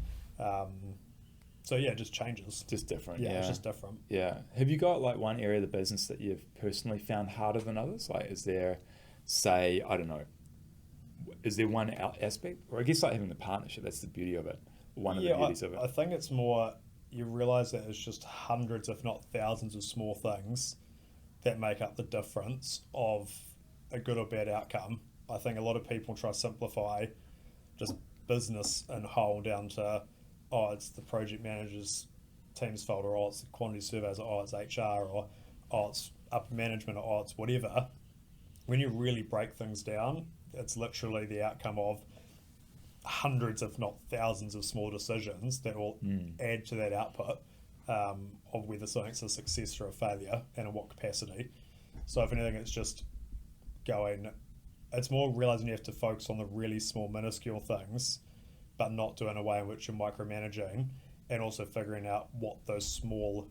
So yeah, it just changes. Just different. Yeah, it's just different. Yeah. Have you got like one area of the business that you've personally found harder than others? Like is there, say, I don't know, is there one aspect? Or I guess like having the partnership, that's the beauty of it. One of the beauties of it. I think it's more, you realise that it's just hundreds, if not thousands of small things that make up the difference of a good or bad outcome. I think a lot of people try to simplify just business in whole down to, oh, it's the project manager's team's fault, or oh, it's the quantity surveys, or oh, it's HR, or oh, it's upper management, or oh, it's whatever. When you really break things down, it's literally the outcome of hundreds, if not thousands, of small decisions that will add to that output of whether something's a success or a failure, and in what capacity. So if anything, it's just it's more realizing you have to focus on the really small, minuscule things, but not do it in a way in which you're micromanaging, and also figuring out what those small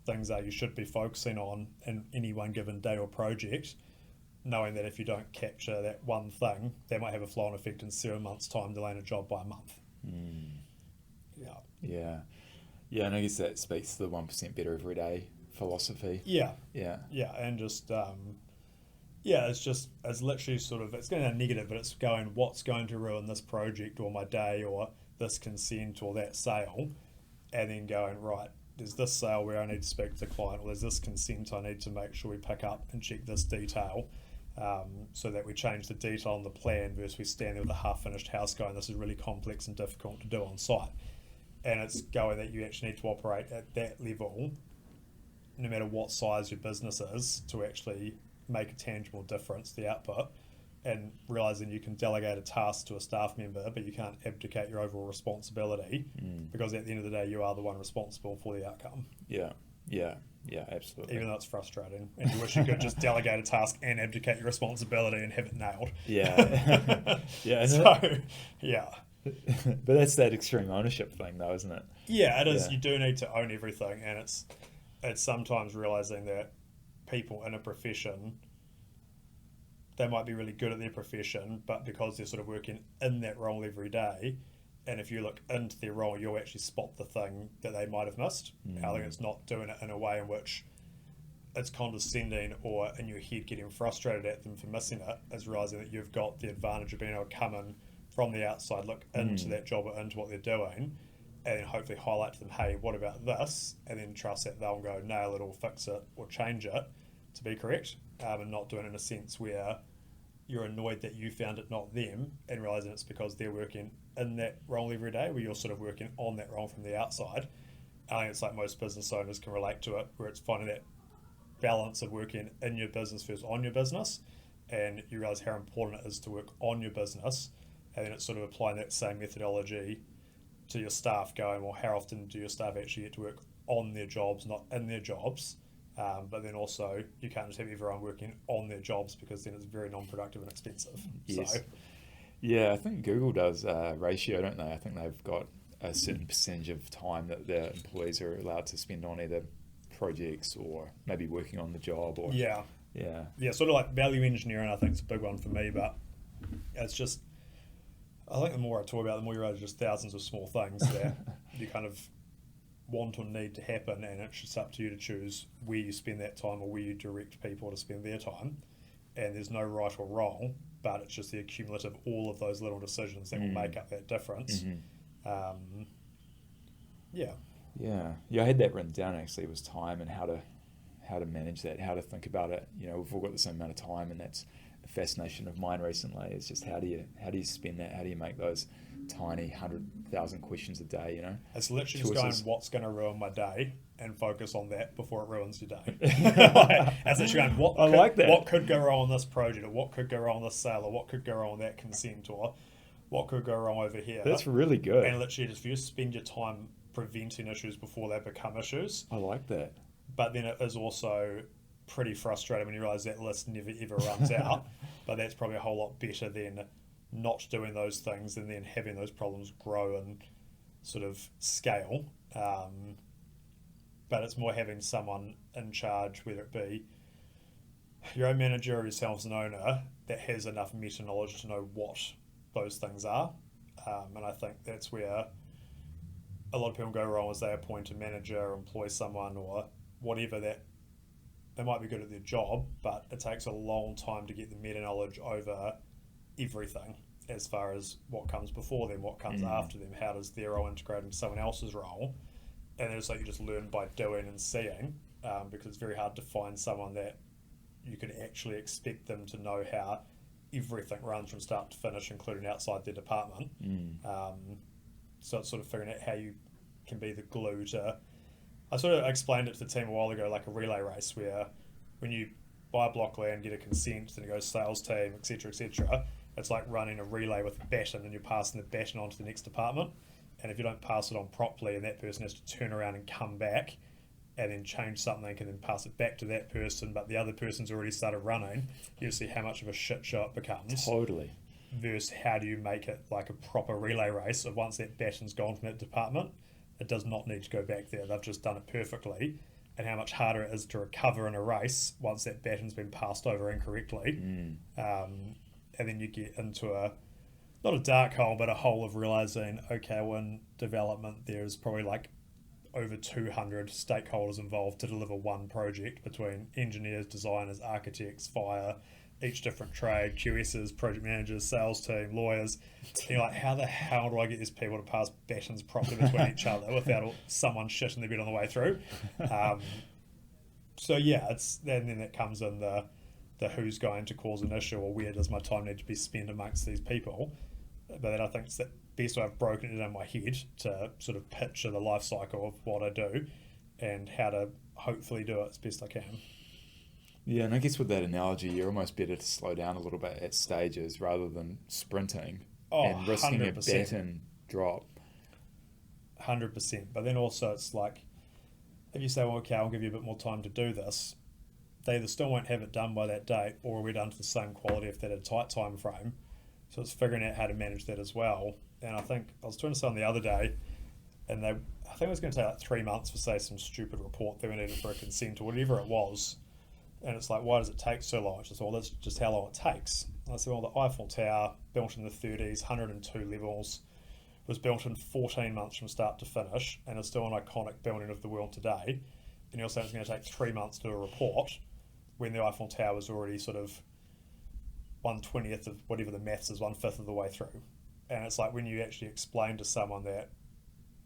things are you should be focusing on in any one given day or project, knowing that if you don't capture that one thing, that might have a flow-on effect in 7 months' time, delaying a job by a month. Yeah, and I guess that speaks to the 1% better every day philosophy. Yeah, and just it's literally sort of, it's going to be negative, but it's going, what's going to ruin this project or my day or this consent or that sale, and then going, right, there's this sale where I need to speak to the client, or there's this consent I need to make sure we pick up and check this detail, so that we change the detail on the plan versus we stand there with a half-finished house going, this is really complex and difficult to do on site. And it's going that you actually need to operate at that level, no matter what size your business is, to actually make a tangible difference to the output, and realizing you can delegate a task to a staff member, but you can't abdicate your overall responsibility, because at the end of the day, you are the one responsible for the outcome. Yeah, absolutely. Even though it's frustrating, and you wish you could just delegate a task and abdicate your responsibility and have it nailed. Yeah. But that's that extreme ownership thing, though, isn't it? Yeah, it is. Yeah. You do need to own everything, and it's sometimes realizing that people in a profession, they might be really good at their profession, but because they're sort of working in that role every day, and if you look into their role, you'll actually spot the thing that they might have missed. I think it's not doing it in a way in which it's condescending or in your head getting frustrated at them for missing it. It's realizing that you've got the advantage of being able to come in from the outside, look into that job or into what they're doing, and then hopefully highlight to them, hey, what about this? And then trust that they'll go nail it or fix it or change it to be correct, and not doing it in a sense where you're annoyed that you found it, not them, and realizing it's because they're working in that role every day, where you're sort of working on that role from the outside. I think it's like most business owners can relate to it, where it's finding that balance of working in your business versus on your business, and you realize how important it is to work on your business, and then it's sort of applying that same methodology to your staff, going, well, how often do your staff actually get to work on their jobs, not in their jobs? But then also, you can't just have everyone working on their jobs, because then it's very non-productive and expensive. Yes. So, yeah, I think Google does a ratio, don't they? I think they've got a certain percentage of time that their employees are allowed to spend on either projects or maybe working on the job. Or yeah, sort of like value engineering, I think, is a big one for me. But it's just, I think the more I talk about it, the more you realize just thousands of small things that you kind of want or need to happen, and it's just up to you to choose where you spend that time or where you direct people to spend their time. And there's no right or wrong, but it's just the accumulative of all of those little decisions that will make up that difference. I had that written down, actually. It was time and how to manage that, how to think about it. You know, we've all got the same amount of time, and that's a fascination of mine recently. It's just how do you spend that? How do you make those tiny 100,000 questions a day? You know, it's literally just going, what's going to ruin my day, and focus on that before it ruins your day. As it's going, what could go wrong on this project, or what could go wrong on this sale, or what could go wrong on that consent, or what could go wrong over here. That's really good. And literally, just if you spend your time preventing issues before they become issues. I like that. But then it is also pretty frustrating when you realise that list never ever runs out. But that's probably a whole lot better than not doing those things and then having those problems grow and sort of scale. But it's more having someone in charge, whether it be your own manager or yourself as an owner, that has enough meta knowledge to know what those things are. And I think that's where a lot of people go wrong, is they appoint a manager or employ someone or whatever, that they might be good at their job, but it takes a long time to get the meta knowledge over everything, as far as what comes before them, what comes after them, how does their role integrate into someone else's role. And it's like you just learn by doing and seeing, because it's very hard to find someone that you could actually expect them to know how everything runs from start to finish, including outside their department. So it's sort of figuring out how you can be the glue to. I sort of explained it to the team a while ago, like a relay race, where when you buy a block land, get a consent, then it goes sales team, etc., etc. It's like running a relay with a baton, and you're passing the baton on to the next department. And if you don't pass it on properly, and that person has to turn around and come back, and then change something, and then pass it back to that person, but the other person's already started running, you see how much of a shit show it becomes. Totally. Versus how do you make it like a proper relay race of once that baton's gone from that department, it does not need to go back there. They've just done it perfectly. And how much harder it is to recover in a race once that baton's been passed over incorrectly. And then you get into not a dark hole, but a hole of realizing, okay, well, in development, there's probably like over 200 stakeholders involved to deliver one project between engineers, designers, architects, fire, each different trade, QSs, project managers, sales team, lawyers. And you're like, how the hell do I get these people to pass batons properly between each other without someone shitting their bed on the way through? So yeah, then that comes in the who's going to cause an issue, or where does my time need to be spent amongst these people. But then I think it's the best way I've broken it in my head to sort of picture the life cycle of what I do and how to hopefully do it as best I can. Yeah, and I guess with that analogy, you're almost better to slow down a little bit at stages rather than sprinting and risking 100%. A baton drop. 100%. But then also it's like, if you say, well, okay, I'll give you a bit more time to do this, they either still won't have it done by that date, or will be done to the same quality if they're at a tight time frame. So it's figuring out how to manage that as well. And I think I was talking to someone the other day, and I think it was going to take like 3 months for, say, some stupid report they were needed for a consent or whatever it was. And it's like, why does it take so long? It's just, well, that's just how long it takes. And I said, well, the Eiffel Tower, built in the 30s, 102 levels, was built in 14 months from start to finish, and is still an iconic building of the world today. And you're saying it's going to take 3 months to do a report, when the Eiffel Tower was already sort of 1/20th of whatever the maths is, 1/5 of the way through. And it's like when you actually explain to someone that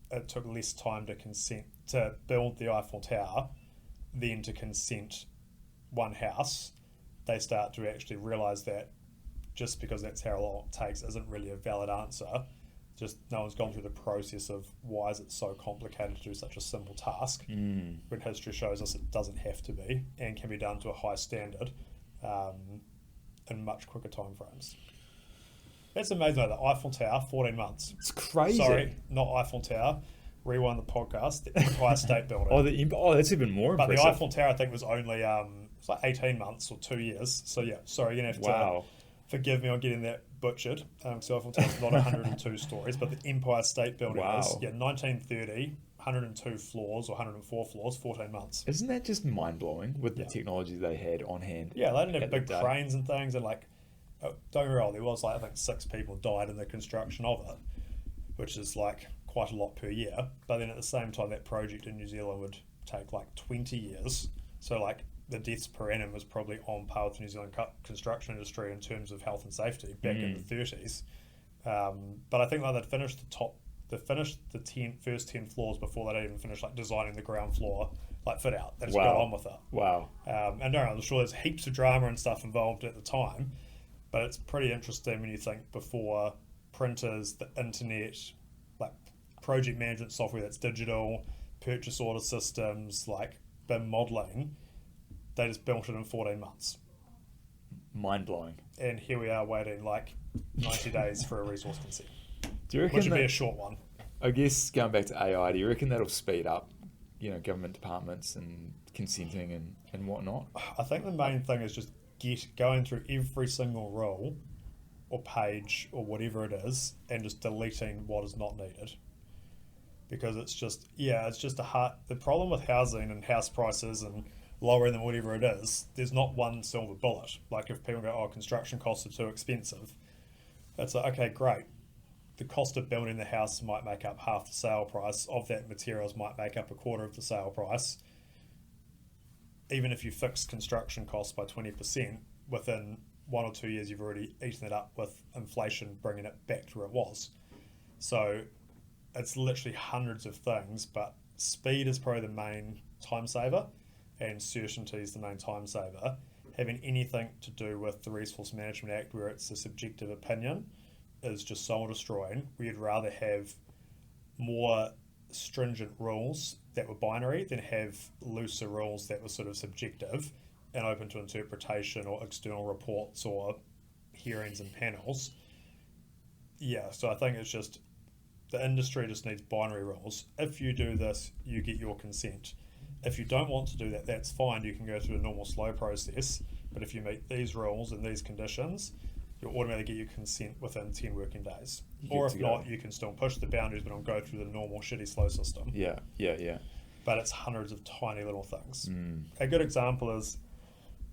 it took less time to build the Eiffel Tower than to consent one house, they start to actually realise that just because that's how long it takes isn't really a valid answer. Just no one's gone through the process of why is it so complicated to do such a simple task, when history shows us it doesn't have to be and can be done to a high standard in much quicker time frames. That's amazing though, the Eiffel Tower, 14 months. It's crazy. Sorry, not Eiffel Tower. Rewind the podcast, the Empire State Building. That's even more impressive. But the Eiffel Tower I think was only it's like 18 months or 2 years. So yeah, sorry, you're going to have to forgive me on getting that butchered. So Eiffel Tower's not 102 stories, but the Empire State Building is 1930, 102 floors or 104 floors, 14 months. Isn't that just mind-blowing with the technology they had on hand? Yeah, they didn't have big cranes and things, and like, don't get me wrong, there was like, I think 6 people died in the construction of it, which is like quite a lot per year. But then at the same time, that project in New Zealand would take like 20 years. So like the deaths per annum was probably on par with the New Zealand construction industry in terms of health and safety back in the 30s. But I think like they finished the first 10 floors before they'd even finished like designing the ground floor like fit out. They just got on with it. Wow. And I'm sure there's heaps of drama and stuff involved at the time, but it's pretty interesting when you think before printers, the internet, like project management software that's digital, purchase order systems, like BIM modeling, they just built it in 14 months. Mind-blowing. And here we are waiting like 90 days for a resource consent. Do you reckon which would be a short one. I guess going back to AI, do you reckon that'll speed up, government departments and consenting and whatnot? I think the main thing is just going through every single rule or page or whatever it is and just deleting what is not needed. Because it's just the problem with housing and house prices and lowering them, whatever it is, there's not one silver bullet. Like if people go, construction costs are too expensive, it's like, okay, great. The cost of building the house might make up half the sale price. Of that, materials might make up a quarter of the sale price. Even if you fix construction costs by 20%, within 1 or 2 years, you've already eaten it up with inflation, bringing it back to where it was. So it's literally hundreds of things, but speed is probably the main time saver, and certainty is the main time saver. having anything to do with the Resource Management Act where it's a subjective opinion is just soul destroying. We'd rather have more stringent rules that were binary than have looser rules that were sort of subjective and open to interpretation or external reports or hearings and panels. Yeah, so I think it's just the industry just needs binary rules. If you do this, you get your consent. If you don't want to do that, that's fine. You can go through a normal slow process. But if you meet these rules and these conditions, you'll automatically get your consent within 10 working days. Or if not, you can still push the boundaries, but it'll go through the normal shitty slow system. Yeah. But it's hundreds of tiny little things. A good example is,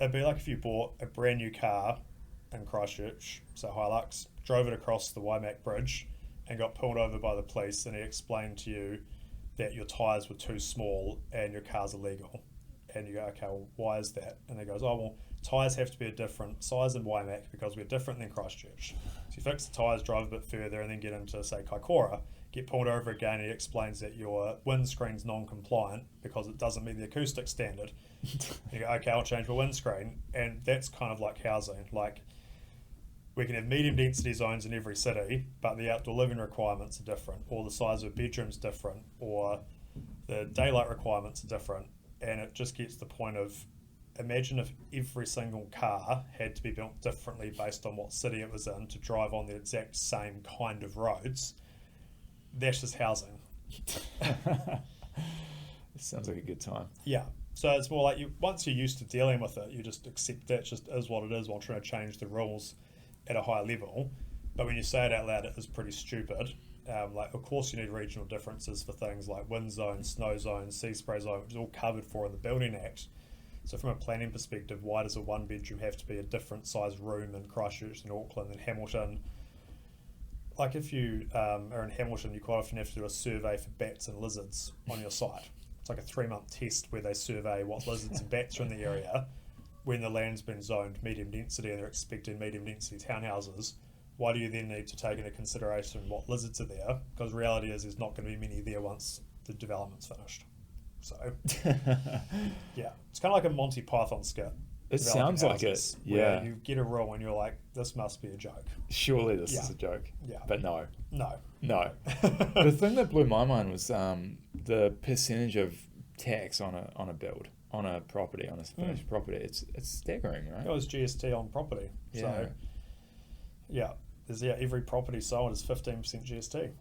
it'd be like if you bought a brand new car in Christchurch, so Hilux, drove it across the Waimak Bridge and got pulled over by the police, and he explained to you that your tyres were too small and your car's illegal. And you go, okay, well, why is that? And he goes, oh, well, tyres have to be a different size in Waimak because we're different than Christchurch. So you fix the tyres, drive a bit further, and then get into, say, Kaikoura, get pulled over again, and he explains that your windscreen's non-compliant because it doesn't meet the acoustic standard. And you go, okay, I'll change my windscreen. And that's kind of like housing. Like, we can have medium density zones in every city, but the outdoor living requirements are different, or the size of a bedroom's different, or the daylight requirements are different. And it just gets to the point of, imagine if every single car had to be built differently based on what city it was in to drive on the exact same kind of roads. That's just housing. It sounds like a good time. Yeah. So it's more like once you're used to dealing with it, you just accept that just is what it is while trying to change the rules at a high level. But when you say it out loud, it is pretty stupid. Like, of course, you need regional differences for things like wind zone, snow zone, sea spray zone, which is all covered for in the Building Act. So from a planning perspective, why does a one bedroom have to be a different size room in Christchurch and Auckland and Hamilton? Like, if you are in Hamilton, you quite often have to do a survey for bats and lizards on your site. It's like a 3-month test where they survey what lizards and bats are in the area. When the land's been zoned medium density and they're expecting medium density townhouses, why do you then need to take into consideration what lizards are there? Because reality is there's not going to be many there once the development's finished. So, yeah, it's kind of like a Monty Python skit. It sounds like it, yeah. You get a rule and you're like, this must be a joke. Surely this is a joke. Yeah. But no. No. The thing that blew my mind was the percentage of tax on a build, on a property, on a finished property. It's staggering, right? It was GST on property. Yeah. So, yeah, every property sold is 15% GST.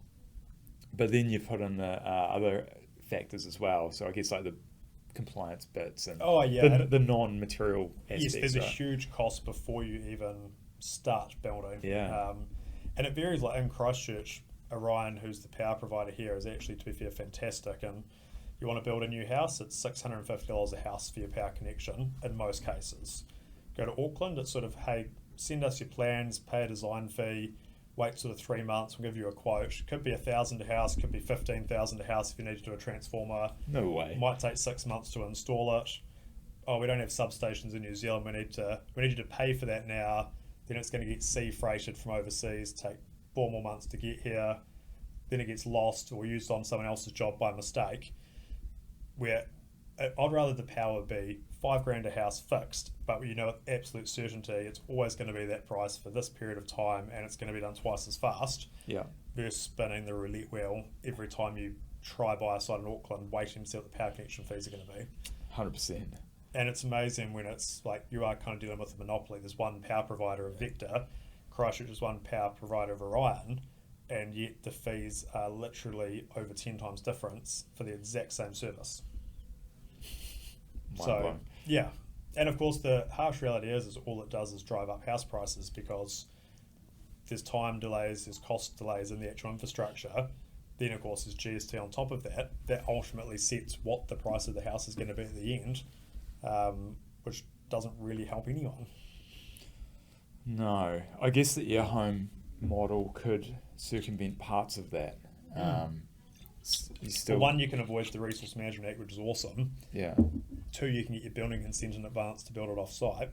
But then you put in the other factors as well. So I guess like the compliance bits and the non-material aspects. Yes, there's a huge cost before you even start building. Yeah. And it varies. Like in Christchurch, Orion, who's the power provider here, is actually, to be fair, fantastic. And you want to build a new house, it's $650 a house for your power connection in most cases. Go to Auckland, it's sort of, hey, send us your plans, pay a design fee, wait sort of 3 months, we'll give you a quote. Could be $1,000 a house, could be $15,000 a house if you need to do a transformer. No way. Might take 6 months to install it. Oh, we don't have substations in New Zealand, we need you to pay for that now. Then it's going to get sea freighted from overseas, take 4 more months to get here. Then it gets lost or used on someone else's job by mistake. Where I'd rather the power be $5,000 a house fixed, but you know with absolute certainty it's always going to be that price for this period of time and it's going to be done twice as fast. Yeah. Versus spinning the roulette wheel every time you try buy a site in Auckland, waiting to see what the power connection fees are going to be. 100%. And it's amazing when it's like you are kind of dealing with a monopoly. There's one power provider of Vector, Christchurch is one power provider of Orion, and yet the fees are literally over 10 times difference for the exact same service. So, yeah. And of course, the harsh reality is all it does is drive up house prices because there's time delays, there's cost delays in the actual infrastructure. Then, of course, there's GST on top of that. That ultimately sets what the price of the house is going to be at the end, which doesn't really help anyone. No. I guess the air home model could circumvent parts of that. One, you can avoid the Resource Management Act, which is awesome. Yeah. 2, you can get your building consent in advance to build it off-site.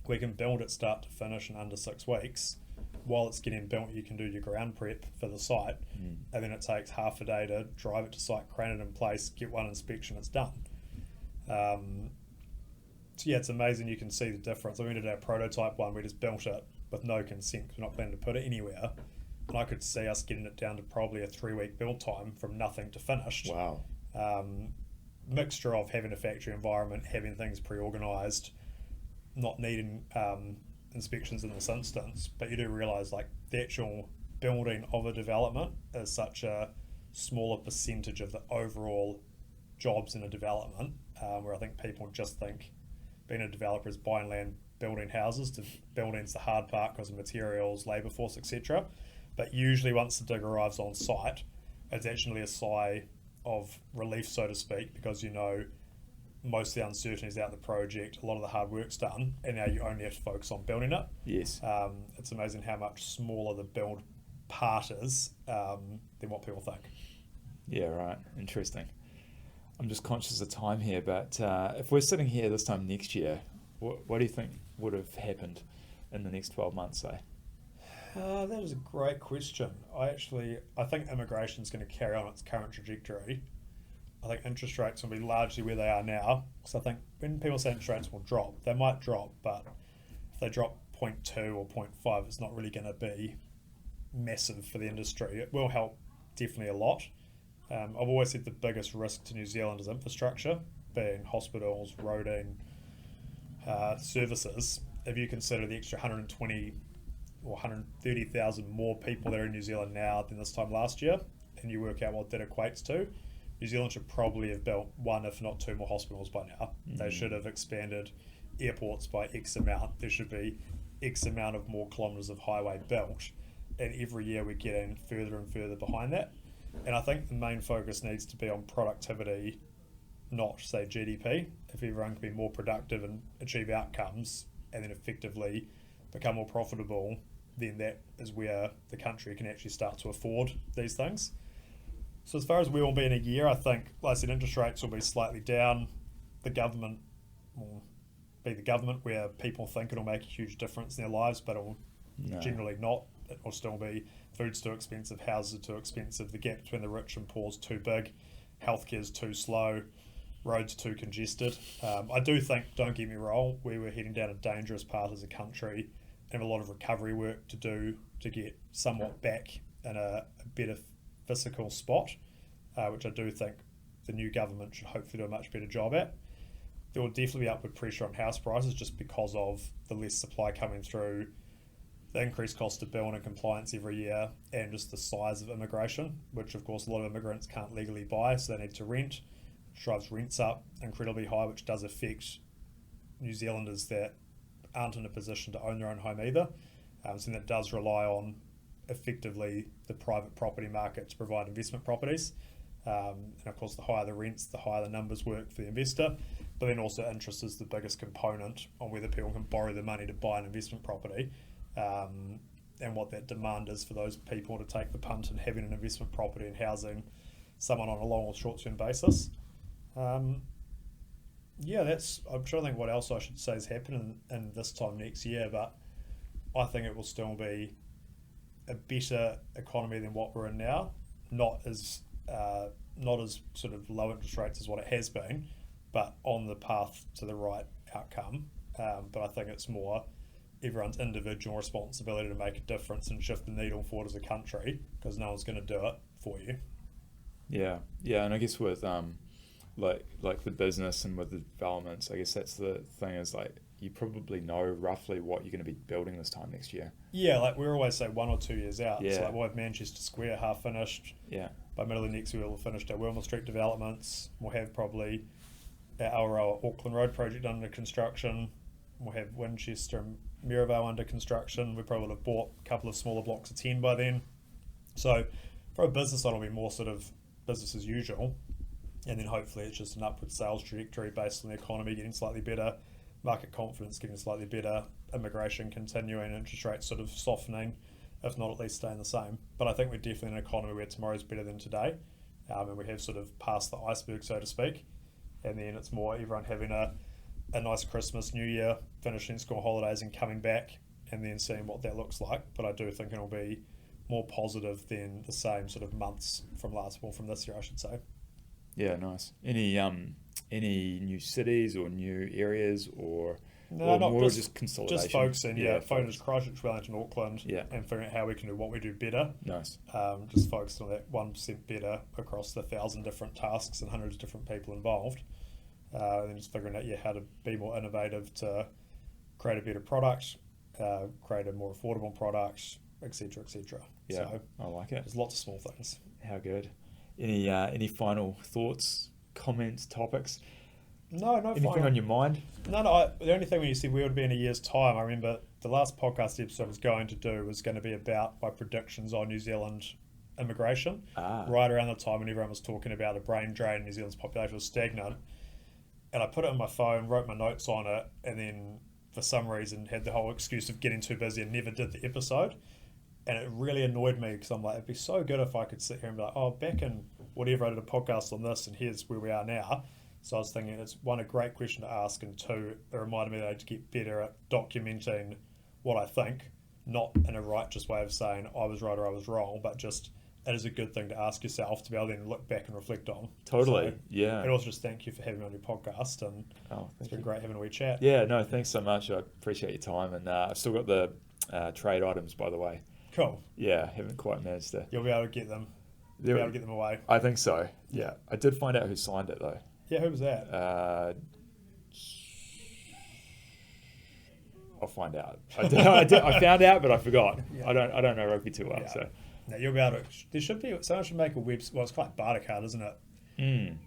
We can build it start to finish in under 6 weeks. While it's getting built, you can do your ground prep for the site, and then it takes half a day to drive it to site, crane it in place, get one inspection, it's done. So yeah, it's amazing you can see the difference. I mean, we did our prototype one, we just built it with no consent because we're not planning to put it anywhere. And I could see us getting it down to probably a 3-week build time from nothing to finished. Wow. Mixture of having a factory environment, having things pre-organised, not needing inspections in this instance, but you do realise like the actual building of a development is such a smaller percentage of the overall jobs in a development, where I think people just think being a developer is buying land, building houses. To building's the hard part because of materials, labour force, etc. But usually once the digger arrives on site, it's actually a sigh of relief, so to speak, because you know most of the uncertainties out the project, a lot of the hard work's done, and now you only have to focus on building it. Yes. It's amazing how much smaller the build part is than what people think. Yeah, right. Interesting. I'm just conscious of time here, but if we're sitting here this time next year, what do you think would have happened in the next 12 months, say? That is a great question. I think immigration is going to carry on its current trajectory. I think interest rates will be largely where they are now. So I think when people say interest rates will drop, they might drop, but if they drop 0.2 or 0.5, it's not really going to be massive for the industry. It will help definitely a lot. I've always said the biggest risk to New Zealand is infrastructure, being hospitals, roading, services. If you consider the extra 120 or 130,000 more people that are in New Zealand now than this time last year, and you work out what that equates to, New Zealand should probably have built 1, if not 2 more hospitals by now. They should have expanded airports by X amount. There should be X amount of more kilometres of highway built, and every year we're getting further and further behind that. And I think the main focus needs to be on productivity, not, say, GDP. If everyone can be more productive and achieve outcomes and then effectively become more profitable, then that is where the country can actually start to afford these things. So as far as we will be in a year, I think, like I said, interest rates will be slightly down. The government will be the government where people think it'll make a huge difference in their lives, but it will generally not. It will still be food's too expensive, houses are too expensive, the gap between the rich and poor is too big, healthcare's too slow, roads too congested. I do think, don't get me wrong, we were heading down a dangerous path as a country and have a lot of recovery work to do to get somewhat back in a better fiscal spot, which I do think the new government should hopefully do a much better job at. There will definitely be upward pressure on house prices just because of the less supply coming through, the increased cost of building and compliance every year, and just the size of immigration, which of course a lot of immigrants can't legally buy, so they need to rent, which drives rents up incredibly high, which does affect New Zealanders that aren't in a position to own their own home either. So that does rely on effectively the private property market to provide investment properties. And of course, the higher the rents, the higher the numbers work for the investor. But then also interest is the biggest component on whether people can borrow the money to buy an investment property, and what that demand is for those people to take the punt and having an investment property and housing someone on a long or short-term basis. I'm trying to think what else I should say is happening in this time next year, but I think it will still be a better economy than what we're in now. Not as sort of low interest rates as what it has been, but on the path to the right outcome. But I think it's more everyone's individual responsibility to make a difference and shift the needle forward as a country, because no one's going to do it for you. Yeah, and I guess with like the business and with the developments, I guess that's the thing, is like you probably know roughly what you're going to be building this time next year. Yeah, like we always say 1 or 2 years out. Yeah. So like we'll have Manchester Square half finished. Yeah. By middle of next year we'll have finished our Williams Street developments. We'll have probably our Auckland Road project under construction. We'll have Winchester and Maryvale under construction. We probably will have bought a couple of smaller blocks of 10 by then. So for a business, that'll be more sort of business as usual. And then hopefully it's just an upward sales trajectory based on the economy getting slightly better, market confidence getting slightly better, immigration continuing, interest rates sort of softening, if not at least staying the same. But I think we're definitely in an economy where tomorrow's better than today. And we have sort of passed the iceberg, so to speak. And then it's more everyone having a nice Christmas, New Year, finishing school holidays and coming back and then seeing what that looks like. But I do think it'll be more positive than the same sort of months from this year, I should say. Yeah, nice. Any new cities or new areas or No, not more just consolidation? just focusing. Yeah, focusing focus. Christchurch, Wellington, Auckland, Yeah. and figuring out how we can do what we do better. Nice. Just focusing on that 1% better across the 1,000 different tasks and hundreds of different people involved. And then just figuring out how to be more innovative to create a better product, create a more affordable product, etc., etc. Yeah, So I like it. there's lots of small things. How good. Any final thoughts, comments, topics? No, Anything on your mind? No. The only thing when you said we would be in a year's time, I remember the last podcast episode I was going to be about my predictions on New Zealand immigration. Right around the time when everyone was talking about a brain drain, New Zealand's population was stagnant. And I put it on my phone, wrote my notes on it, and then for some reason had the whole excuse of getting too busy and never did the episode. And it really annoyed me because I'm like, it'd be so good if I could sit here and be like, oh, back in whatever I did a podcast on this and here's where we are now. So I was thinking it's one, a great question to ask, and two, it reminded me that I had to get better at documenting what I think, not in a righteous way of saying I was right or I was wrong, but just it is a good thing to ask yourself to be able to then look back and reflect on. Totally, So, yeah. And also just thank you for having me on your podcast, and it's been great having a wee chat. Yeah, no, thanks so much. I appreciate your time, and I've still got the trade items, by the way. Cool. Yeah, haven't quite managed to. You'll be able to get them. Be able to get them away. I think so. Yeah, I did find out who signed it though. Yeah, who was that? I'll find out. I found out, but I forgot. Yeah. I don't know rugby too well. Yeah. So now you'll be able to. There should be someone should make a website. Well, it's quite barter card, isn't it?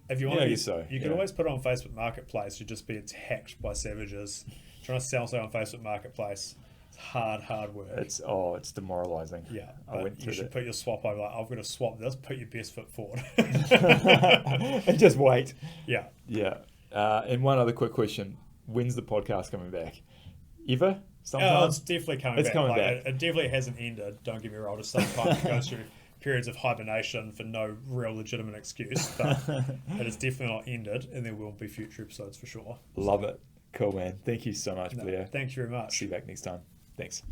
If you want, I guess so. You can always put it on Facebook Marketplace. You'd just be attacked by savages trying to sell something on Facebook Marketplace. It's hard work. It's demoralising. Yeah, but you should put your swap over. Like, I've got to swap this. Put your best foot forward. And just wait. Yeah. And one other quick question: when's the podcast coming back? Ever? Sometime? Oh, it's definitely coming back. It's coming back. It definitely hasn't ended. Don't get me wrong. Just sometimes it goes through periods of hibernation for no real legitimate excuse, but it is definitely not ended, and there will be future episodes for sure. Love it. Cool, man. Thank you so much, Blair. Thank you very much. See you back next time. Thanks.